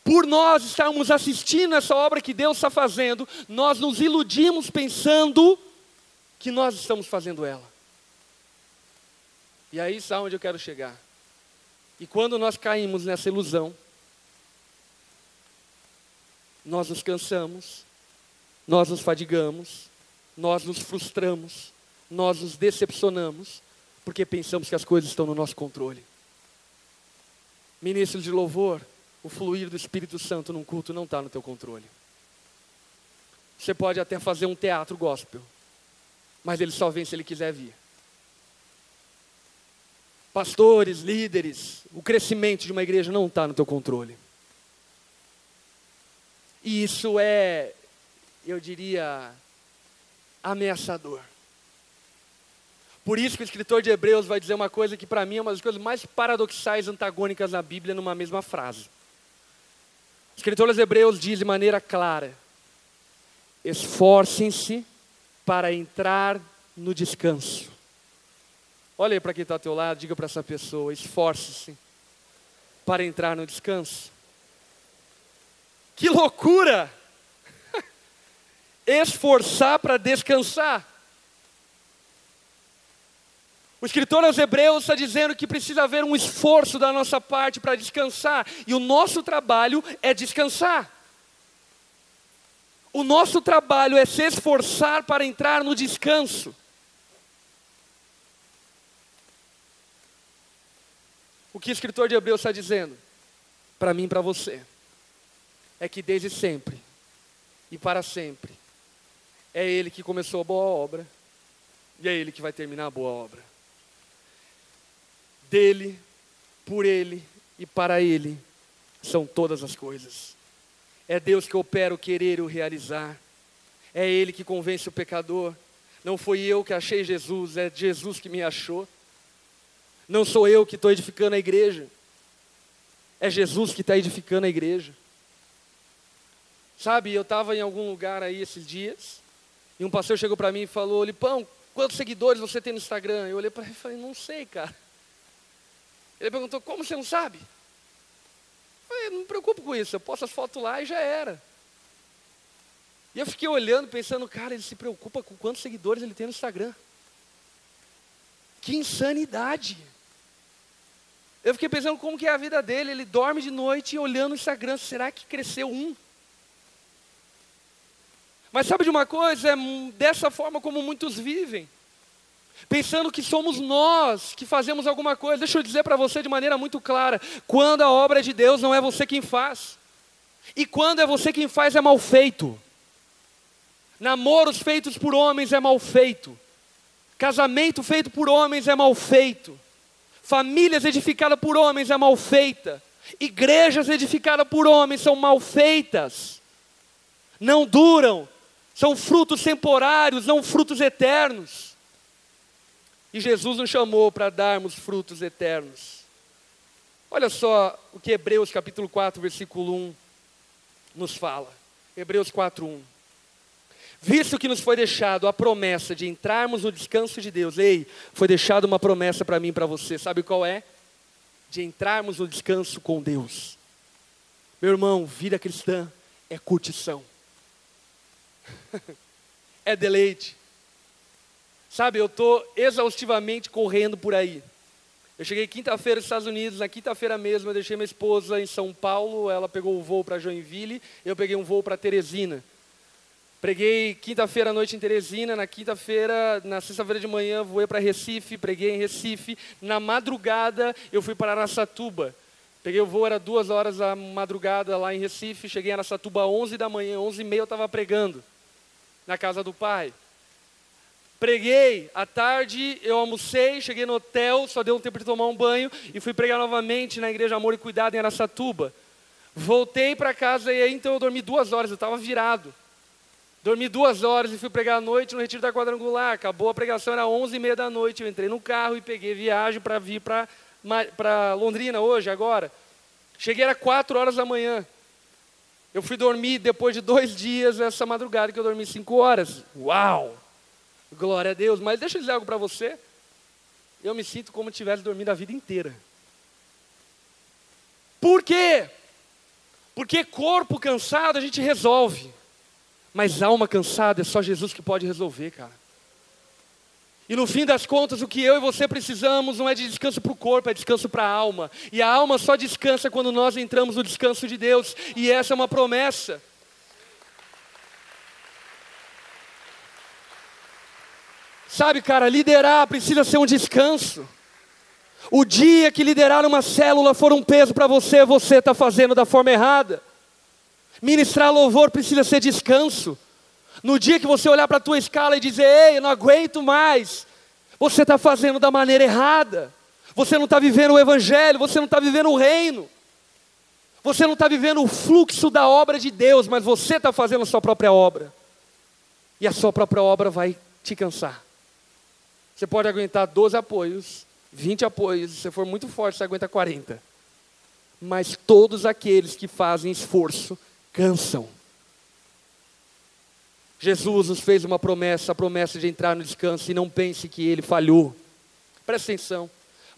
Por nós estarmos assistindo essa obra que Deus está fazendo, nós nos iludimos pensando que nós estamos fazendo ela. E aí está onde eu quero chegar. E quando nós caímos nessa ilusão, nós nos cansamos, nós nos fadigamos, nós nos frustramos, nós nos decepcionamos, porque pensamos que as coisas estão no nosso controle. Ministro de louvor, o fluir do Espírito Santo num culto não está no teu controle. Você pode até fazer um teatro gospel, mas ele só vem se ele quiser vir. Pastores, líderes, o crescimento de uma igreja não está no teu controle. E isso é, eu diria, ameaçador. Por isso que o escritor de Hebreus vai dizer uma coisa que para mim é uma das coisas mais paradoxais, antagônicas na Bíblia, numa mesma frase. O escritor de Hebreus diz de maneira clara: esforcem-se para entrar no descanso. Olha aí para quem está ao teu lado, diga para essa pessoa: esforce-se para entrar no descanso. Que loucura! Esforçar para descansar. O escritor aos Hebreus está dizendo que precisa haver um esforço da nossa parte para descansar. E o nosso trabalho é descansar. O nosso trabalho é se esforçar para entrar no descanso. O que o escritor de Hebreus está dizendo, para mim e para você, é que desde sempre e para sempre, é Ele que começou a boa obra e é Ele que vai terminar a boa obra. Dele, por Ele e para Ele são todas as coisas. É Deus que opera o querer e o realizar. É Ele que convence o pecador. Não foi eu que achei Jesus, é Jesus que me achou. Não sou eu que estou edificando a igreja, é Jesus que está edificando a igreja. Sabe, eu estava em algum lugar aí esses dias, e um pastor chegou para mim e falou: Lipão, quantos seguidores você tem no Instagram? Eu olhei para ele e falei: não sei, cara. Ele perguntou: como você não sabe? Eu falei: não me preocupo com isso, eu posto as fotos lá e já era. E eu fiquei olhando, pensando: cara, ele se preocupa com quantos seguidores ele tem no Instagram. Que insanidade! Eu fiquei pensando como que é a vida dele. Ele dorme de noite e olhando o Instagram, será que cresceu um? Mas sabe de uma coisa? É dessa forma como muitos vivem, pensando que somos nós que fazemos alguma coisa. Deixa eu dizer para você de maneira muito clara: quando a obra é de Deus, não é você quem faz. E quando é você quem faz, é mal feito. Namoros feitos por homens é mal feito. Casamento feito por homens é mal feito. Famílias edificadas por homens é mal feita. Igrejas edificadas por homens são mal feitas. Não duram. São frutos temporários, não frutos eternos. E Jesus nos chamou para darmos frutos eternos. Olha só o que Hebreus capítulo 4, versículo 1 nos fala. Hebreus 4, 1. Visto que nos foi deixado a promessa de entrarmos no descanso de Deus. Ei, foi deixada uma promessa para mim e para você. Sabe qual é? De entrarmos no descanso com Deus. Meu irmão, vida cristã é curtição. É deleite. Sabe, eu estou exaustivamente correndo por aí. Eu cheguei quinta-feira nos Estados Unidos. Na quinta-feira mesmo eu deixei minha esposa em São Paulo. Ela pegou o voo para Joinville. Eu peguei um voo para Teresina. Preguei quinta-feira à noite em Teresina, na sexta-feira de manhã voei para Recife, preguei em Recife. Na madrugada eu fui para Araçatuba. Peguei o voo, era 2 horas da madrugada lá em Recife, cheguei em Araçatuba às 11 da manhã, 11h30 eu estava pregando, na casa do pai. Preguei, à tarde eu almocei, cheguei no hotel, só deu um tempo de tomar um banho e fui pregar novamente na Igreja Amor e Cuidado em Araçatuba. Voltei para casa e aí então eu dormi 2 horas, eu estava virado. Dormi 2 horas e fui pregar à noite no Retiro da Quadrangular. Acabou a pregação, era 11h30 da noite. Eu entrei no carro e peguei viagem para vir para Londrina hoje, agora. Cheguei, era 4 horas da manhã. Eu fui dormir depois de 2 dias, essa madrugada que eu dormi 5 horas. Uau! Glória a Deus. Mas deixa eu dizer algo para você. Eu me sinto como se tivesse dormido a vida inteira. Por quê? Porque corpo cansado a gente resolve. Mas alma cansada é só Jesus que pode resolver, cara. E no fim das contas, o que eu e você precisamos não é de descanso para o corpo, é descanso para a alma. E a alma só descansa quando nós entramos no descanso de Deus. E essa é uma promessa. Sabe, cara, liderar precisa ser um descanso. O dia que liderar uma célula for um peso para você, você está fazendo da forma errada. Ministrar louvor precisa ser descanso. No dia que você olhar para a tua escala e dizer, ei, eu não aguento mais, você está fazendo da maneira errada. Você não está vivendo o evangelho, você não está vivendo o reino. Você não está vivendo o fluxo da obra de Deus, mas você está fazendo a sua própria obra. E a sua própria obra vai te cansar. Você pode aguentar 12 apoios, 20 apoios, se você for muito forte, você aguenta 40. Mas todos aqueles que fazem esforço, cansam. Jesus nos fez uma promessa, a promessa de entrar no descanso, e não pense que ele falhou. Presta atenção.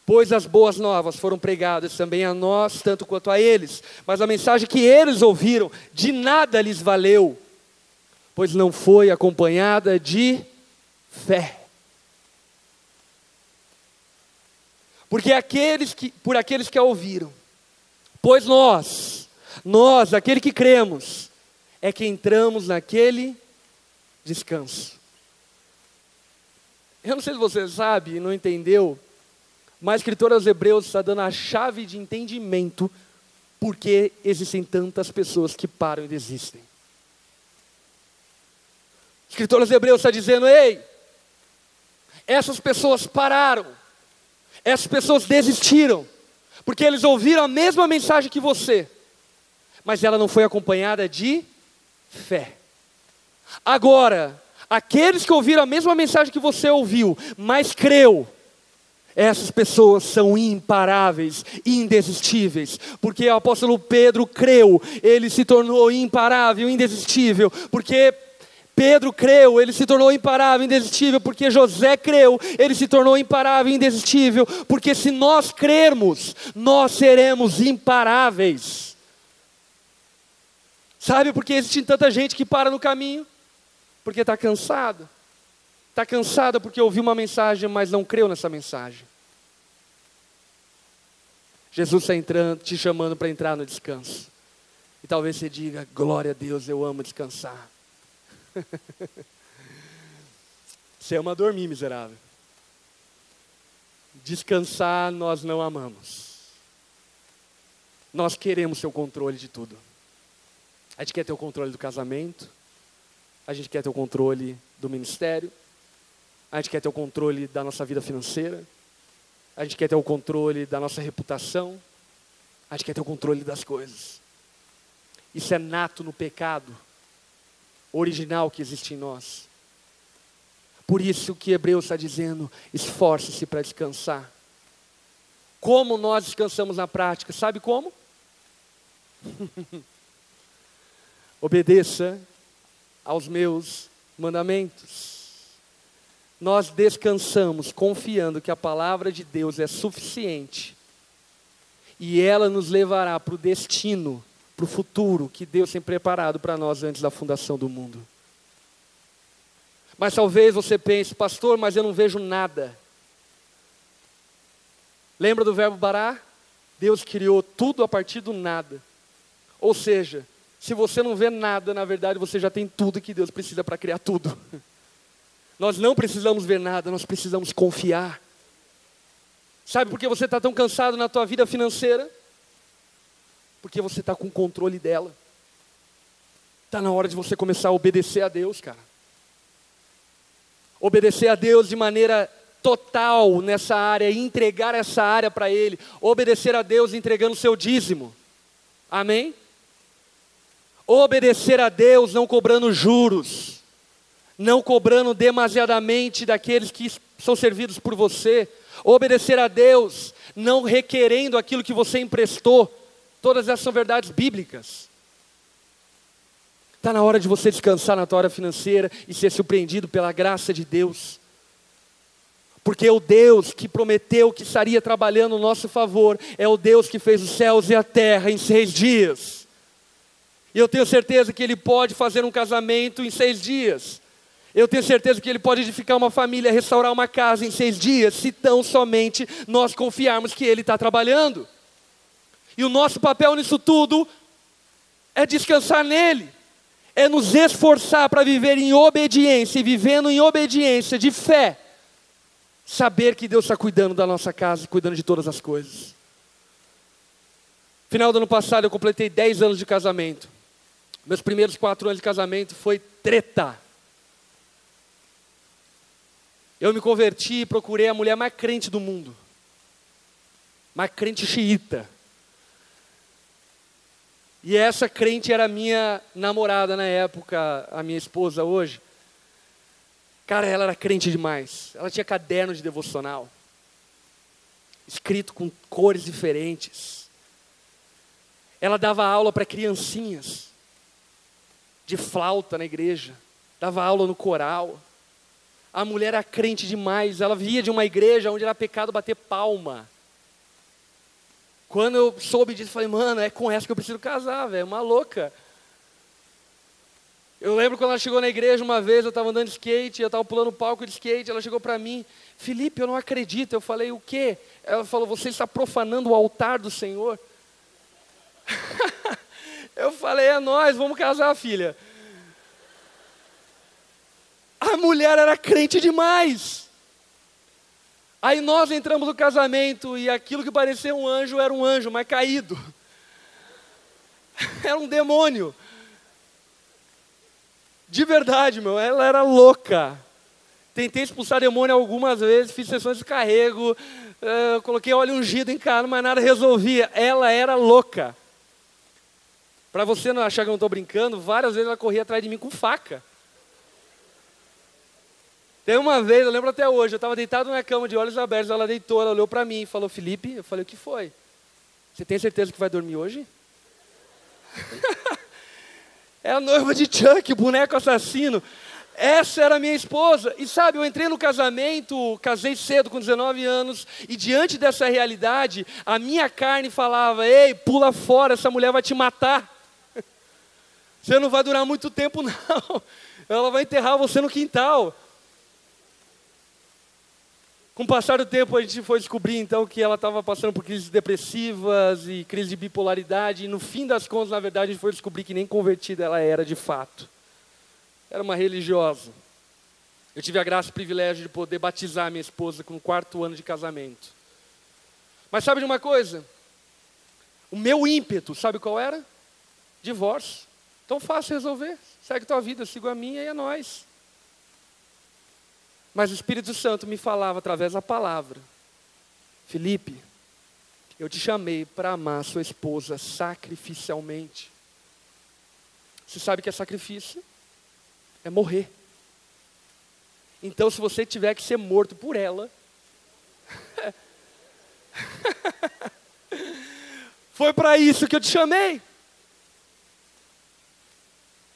Pois as boas novas foram pregadas também a nós, tanto quanto a eles. Mas a mensagem que eles ouviram, de nada lhes valeu, pois não foi acompanhada de fé. Porque por aqueles que a ouviram, pois nós, aquele que cremos, é que entramos naquele descanso. Eu não sei se você sabe e não entendeu, mas a escritora aos Hebreus está dando a chave de entendimento porque existem tantas pessoas que param e desistem. A escritora aos Hebreus está dizendo, ei, essas pessoas pararam, essas pessoas desistiram, porque eles ouviram a mesma mensagem que você, mas ela não foi acompanhada de fé. Agora, aqueles que ouviram a mesma mensagem que você ouviu, mas creu, essas pessoas são imparáveis, indesistíveis, porque o apóstolo Pedro creu, ele se tornou imparável, indesistível, porque Pedro creu, ele se tornou imparável, indesistível, porque José creu, ele se tornou imparável, indesistível, porque se nós crermos, nós seremos imparáveis. Sabe por que existe tanta gente que para no caminho? Porque está cansado. Está cansada porque ouviu uma mensagem, mas não creu nessa mensagem. Jesus está te chamando para entrar no descanso. E talvez você diga, glória a Deus, eu amo descansar. Você ama dormir, miserável. Descansar nós não amamos. Nós queremos ter o controle de tudo. A gente quer ter o controle do casamento. A gente quer ter o controle do ministério. A gente quer ter o controle da nossa vida financeira. A gente quer ter o controle da nossa reputação. A gente quer ter o controle das coisas. Isso é nato no pecado original que existe em nós. Por isso que Hebreus está dizendo, esforce-se para descansar. Como nós descansamos na prática? Sabe como? Obedeça aos meus mandamentos. Nós descansamos confiando que a palavra de Deus é suficiente e ela nos levará para o destino, para o futuro que Deus tem preparado para nós antes da fundação do mundo. Mas talvez você pense, pastor, mas eu não vejo nada. Lembra do verbo bará? Deus criou tudo a partir do nada. Ou seja, se você não vê nada, na verdade você já tem tudo que Deus precisa para criar tudo. Nós não precisamos ver nada, nós precisamos confiar. Sabe por que você está tão cansado na tua vida financeira? Porque você está com o controle dela. Está na hora de você começar a obedecer a Deus, cara. Obedecer a Deus de maneira total nessa área, entregar essa área para Ele. Obedecer a Deus entregando o seu dízimo. Amém? Obedecer a Deus não cobrando juros. Não cobrando demasiadamente daqueles que são servidos por você. Obedecer a Deus, não requerendo aquilo que você emprestou. Todas essas são verdades bíblicas. Está na hora de você descansar na tua área financeira e ser surpreendido pela graça de Deus. Porque o Deus que prometeu que estaria trabalhando no nosso favor é o Deus que fez os céus e a terra em 6 dias. E eu tenho certeza que Ele pode fazer um casamento em 6 dias. Eu tenho certeza que Ele pode edificar uma família, restaurar uma casa em 6 dias, se tão somente nós confiarmos que Ele está trabalhando. E o nosso papel nisso tudo é descansar nele, é nos esforçar para viver em obediência, e vivendo em obediência de fé, saber que Deus está cuidando da nossa casa, cuidando de todas as coisas. Final do ano passado eu completei 10 anos de casamento. Meus primeiros 4 anos de casamento foi treta. Eu me converti e procurei a mulher mais crente do mundo. Mais crente xiita. E essa crente era a minha namorada na época, a minha esposa hoje. Cara, ela era crente demais. Ela tinha caderno de devocional, escrito com cores diferentes. Ela dava aula para criancinhas, de flauta na igreja. Dava aula no coral. A mulher era crente demais. Ela via de uma igreja onde era pecado bater palma. Quando eu soube disso, eu falei, mano, é com essa que eu preciso casar, velho, uma louca. Eu lembro quando ela chegou na igreja uma vez, eu estava andando de skate, eu estava pulando o palco de skate, ela chegou para mim, Felipe, eu não acredito. Eu falei, o quê? Ela falou, você está profanando o altar do Senhor. Eu falei, é nóis, vamos casar, filha. A mulher era crente demais. Aí nós entramos no casamento e aquilo que parecia um anjo era um anjo, mas caído. Era um demônio. De verdade, meu, ela era louca. Tentei expulsar demônio algumas vezes, fiz sessões de carrego, coloquei óleo ungido em casa, mas nada resolvia. Ela era louca. Para você não achar que eu não estou brincando, várias vezes ela corria atrás de mim com faca. Tem uma vez, eu lembro até hoje, eu estava deitado na cama de olhos abertos, ela deitou, ela olhou para mim e falou, Felipe, eu falei, o que foi? Você tem certeza que vai dormir hoje? É a noiva de Chuck, o boneco assassino. Essa era a minha esposa. E sabe, eu entrei no casamento, casei cedo, com 19 anos, e diante dessa realidade, a minha carne falava, ei, pula fora, essa mulher vai te matar. Você não vai durar muito tempo, não. Ela vai enterrar você no quintal. Com o passar do tempo, a gente foi descobrir, então, que ela estava passando por crises depressivas e crise de bipolaridade. E, no fim das contas, na verdade, a gente foi descobrir que nem convertida ela era, de fato. Era uma religiosa. Eu tive a graça e o privilégio de poder batizar minha esposa com o 4º ano de casamento. Mas sabe de uma coisa? O meu ímpeto, sabe qual era? Divórcio. Tão fácil resolver. Segue tua vida, eu sigo a minha e é nóis. Mas o Espírito Santo me falava através da palavra, Felipe, eu te chamei para amar sua esposa sacrificialmente. Você sabe que é sacrifício? É morrer. Então, se você tiver que ser morto por ela, foi para isso que eu te chamei.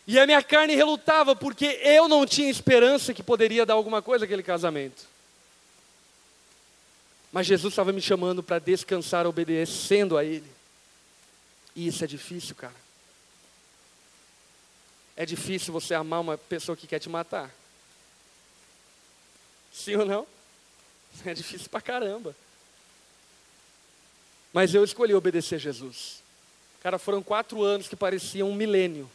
E a minha carne relutava, porque eu não tinha esperança que poderia dar alguma coisa àquele casamento. Mas Jesus estava me chamando para descansar obedecendo a Ele. E isso é difícil, cara. É difícil você amar uma pessoa que quer te matar. Sim ou não? É difícil pra caramba. Mas eu escolhi obedecer a Jesus. Cara, foram 4 anos que pareciam um milênio.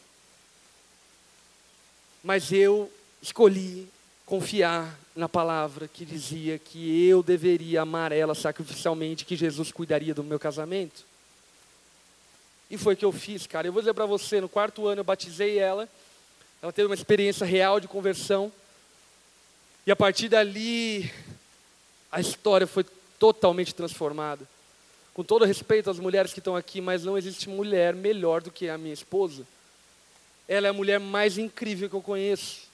Mas eu escolhi confiar na palavra que dizia que eu deveria amar ela sacrificialmente, que Jesus cuidaria do meu casamento. E foi o que eu fiz, cara. Eu vou dizer para você, no 4º ano eu batizei ela. Ela teve uma experiência real de conversão. E a partir dali, a história foi totalmente transformada. Com todo respeito às mulheres que estão aqui, mas não existe mulher melhor do que a minha esposa. Ela é a mulher mais incrível que eu conheço.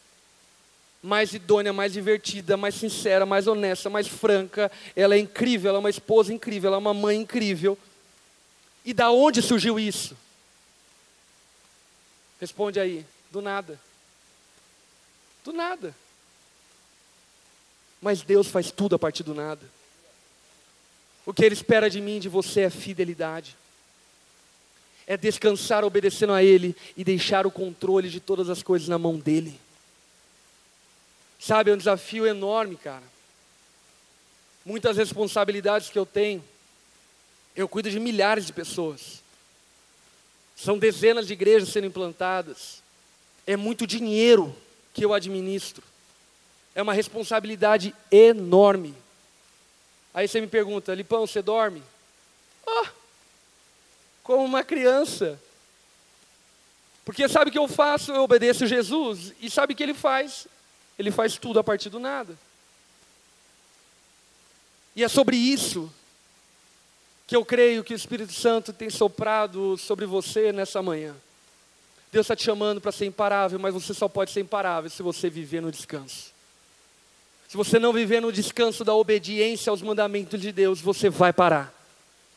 Mais idônea, mais divertida, mais sincera, mais honesta, mais franca. Ela é incrível, ela é uma esposa incrível, ela é uma mãe incrível. E da onde surgiu isso? Responde aí. Do nada. Do nada. Mas Deus faz tudo a partir do nada. O que Ele espera de mim e de você é fidelidade. É descansar obedecendo a Ele e deixar o controle de todas as coisas na mão dEle. Sabe, é um desafio enorme, cara. Muitas responsabilidades que eu tenho. Eu cuido de milhares de pessoas. São dezenas de igrejas sendo implantadas. É muito dinheiro que eu administro. É uma responsabilidade enorme. Aí você me pergunta, Lipão, você dorme? Como uma criança. Porque sabe o que eu faço? Eu obedeço Jesus. E sabe o que ele faz? Ele faz tudo a partir do nada. E é sobre isso que eu creio que o Espírito Santo tem soprado sobre você nessa manhã. Deus está te chamando para ser imparável, mas você só pode ser imparável se você viver no descanso. Se você não viver no descanso da obediência aos mandamentos de Deus, você vai parar.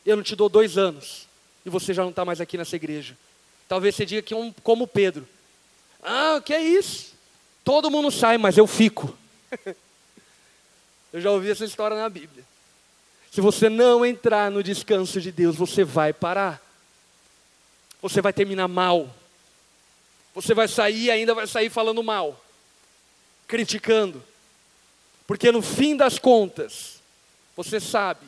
Eu não te dou 2 anos e você já não está mais aqui nessa igreja. Talvez você diga que como Pedro. O que é isso? Todo mundo sai, mas eu fico. Eu já ouvi essa história na Bíblia. Se você não entrar no descanso de Deus, você vai parar. Você vai terminar mal. Você vai sair e ainda vai sair falando mal. Criticando. Porque no fim das contas, você sabe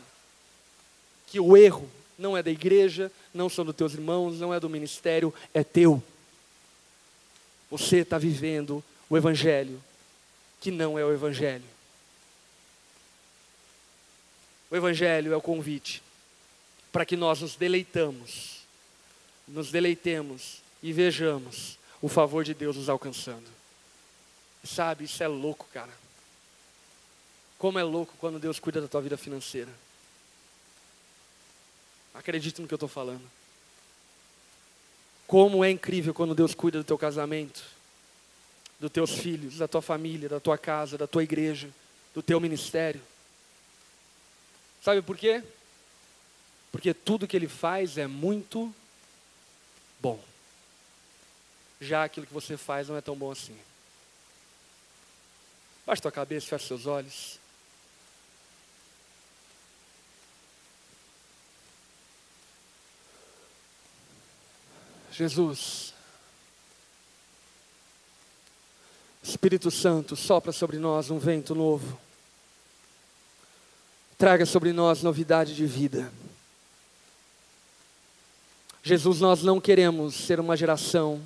que o erro não é da igreja, não são dos teus irmãos, não é do ministério, é teu. Você está vivendo o evangelho que não é o evangelho. O evangelho é o convite para que nós nos deleitemos e vejamos o favor de Deus nos alcançando. Sabe, isso é louco, cara. Como é louco quando Deus cuida da tua vida financeira. Acredite no que eu estou falando. Como é incrível quando Deus cuida do teu casamento, dos teus filhos, da tua família, da tua casa, da tua igreja, do teu ministério. Sabe por quê? Porque tudo que Ele faz é muito bom. Já aquilo que você faz não é tão bom assim. Baixa tua cabeça, fecha seus olhos. Jesus, Espírito Santo, sopra sobre nós um vento novo. Traga sobre nós novidade de vida. Jesus, nós não queremos ser uma geração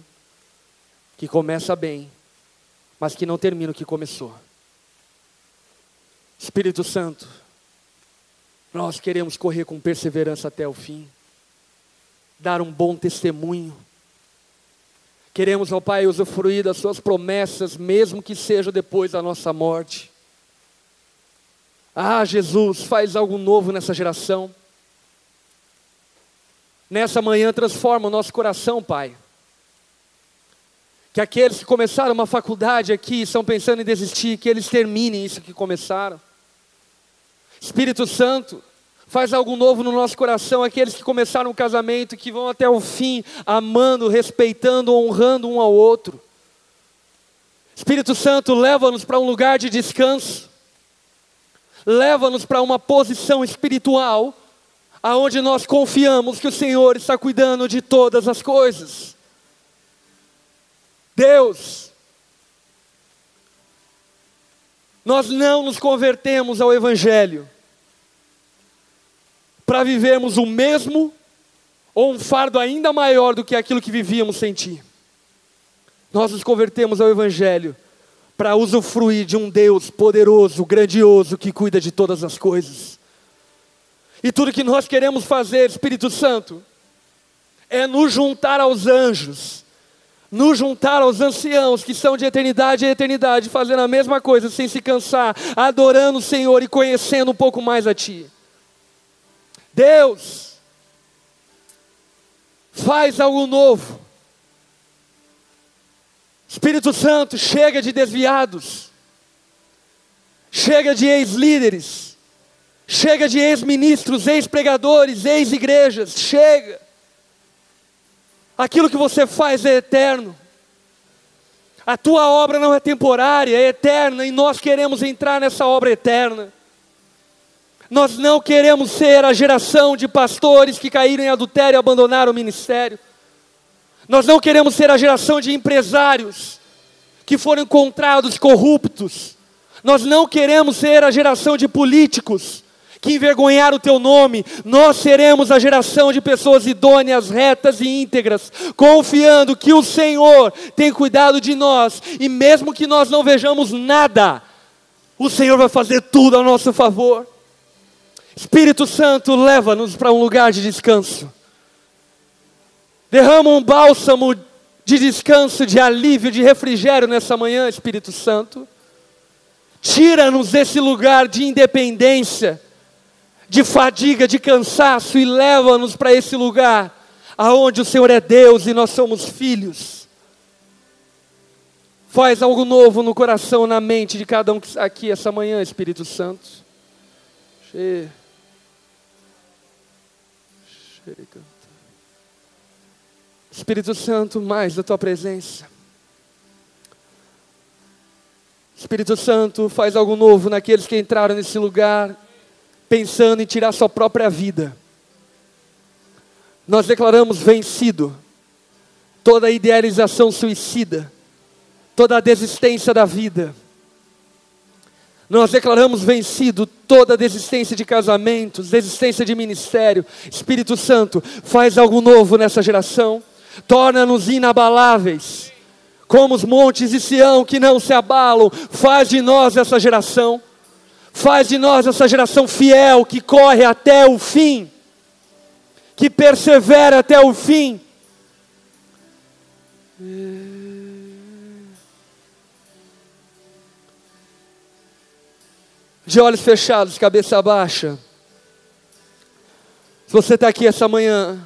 que começa bem, mas que não termina o que começou. Espírito Santo, nós queremos correr com perseverança até o fim. Dar um bom testemunho. Queremos, ó Pai, usufruir das suas promessas, mesmo que seja depois da nossa morte. Jesus, faz algo novo nessa geração. Nessa manhã transforma o nosso coração, Pai. Que aqueles que começaram uma faculdade aqui, estão pensando em desistir, que eles terminem isso que começaram. Espírito Santo, faz algo novo no nosso coração, aqueles que começaram um casamento, que vão até o fim, amando, respeitando, honrando um ao outro. Espírito Santo, leva-nos para um lugar de descanso. Leva-nos para uma posição espiritual, aonde nós confiamos que o Senhor está cuidando de todas as coisas. Deus, nós não nos convertemos ao Evangelho para vivermos o mesmo ou um fardo ainda maior do que aquilo que vivíamos sem Ti. Nós nos convertemos ao Evangelho para usufruir de um Deus poderoso, grandioso, que cuida de todas as coisas. E tudo que nós queremos fazer, Espírito Santo, é nos juntar aos anjos, nos juntar aos anciãos que são de eternidade a eternidade, fazendo a mesma coisa sem se cansar, adorando o Senhor e conhecendo um pouco mais a Ti. Deus, faz algo novo. Espírito Santo, chega de desviados, chega de ex-líderes, chega de ex-ministros, ex-pregadores, ex-igrejas, chega. Aquilo que você faz é eterno. A tua obra não é temporária, é eterna, e nós queremos entrar nessa obra eterna. Nós não queremos ser a geração de pastores que caíram em adultério e abandonaram o ministério. Nós não queremos ser a geração de empresários que foram encontrados corruptos. Nós não queremos ser a geração de políticos que envergonharam o teu nome. Nós seremos a geração de pessoas idôneas, retas e íntegras, confiando que o Senhor tem cuidado de nós, e mesmo que nós não vejamos nada, o Senhor vai fazer tudo a nosso favor. Espírito Santo, leva-nos para um lugar de descanso. Derrama um bálsamo de descanso, de alívio, de refrigério nessa manhã, Espírito Santo. Tira-nos desse lugar de independência, de fadiga, de cansaço, e leva-nos para esse lugar aonde o Senhor é Deus e nós somos filhos. Faz algo novo no coração, na mente de cada um aqui essa manhã, Espírito Santo. Espírito Santo, mais da tua presença. Espírito Santo, faz algo novo naqueles que entraram nesse lugar, pensando em tirar sua própria vida. Nós declaramos vencido toda a idealização suicida, toda a desistência da vida. Nós declaramos vencido toda a desistência de casamentos, desistência de ministério. Espírito Santo, faz algo novo nessa geração. Torna-nos inabaláveis, como os montes de Sião que não se abalam. Faz de nós essa geração. Faz de nós essa geração fiel, que corre até o fim, que persevera até o fim. De olhos fechados, cabeça baixa. Se você está aqui essa manhã,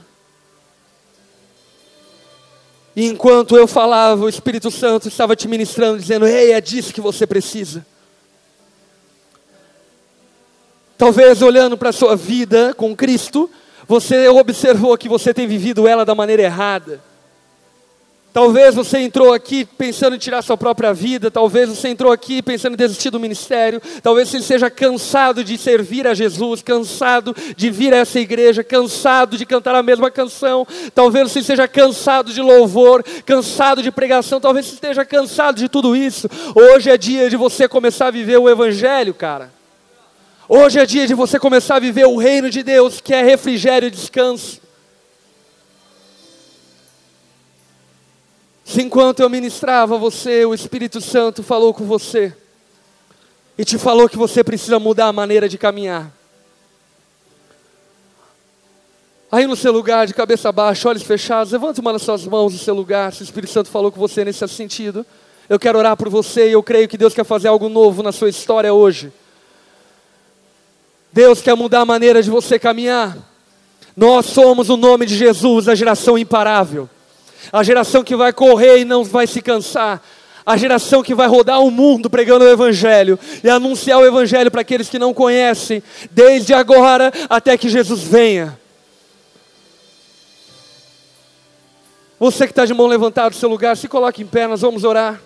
e enquanto eu falava, o Espírito Santo estava te ministrando, dizendo: ei, é disso que você precisa. Talvez olhando para a sua vida com Cristo, você observou que você tem vivido ela da maneira errada. Talvez você entrou aqui pensando em tirar sua própria vida. Talvez você entrou aqui pensando em desistir do ministério. Talvez você esteja cansado de servir a Jesus, cansado de vir a essa igreja, cansado de cantar a mesma canção. Talvez você esteja cansado de louvor, cansado de pregação. Talvez você esteja cansado de tudo isso. Hoje é dia de você começar a viver o Evangelho, cara. Hoje é dia de você começar a viver o reino de Deus, que é refrigério e descanso. Se enquanto eu ministrava a você, o Espírito Santo falou com você e te falou que você precisa mudar a maneira de caminhar. Aí no seu lugar, de cabeça baixa, olhos fechados, levante uma das suas mãos no seu lugar. Se o Espírito Santo falou com você nesse sentido, eu quero orar por você e eu creio que Deus quer fazer algo novo na sua história hoje. Deus quer mudar a maneira de você caminhar. Nós somos, o nome de Jesus, a geração imparável. A geração que vai correr e não vai se cansar. A geração que vai rodar o mundo pregando o Evangelho e anunciar o Evangelho para aqueles que não conhecem, desde agora até que Jesus venha. Você que está de mão levantada no seu lugar, se coloque em pé, nós vamos orar.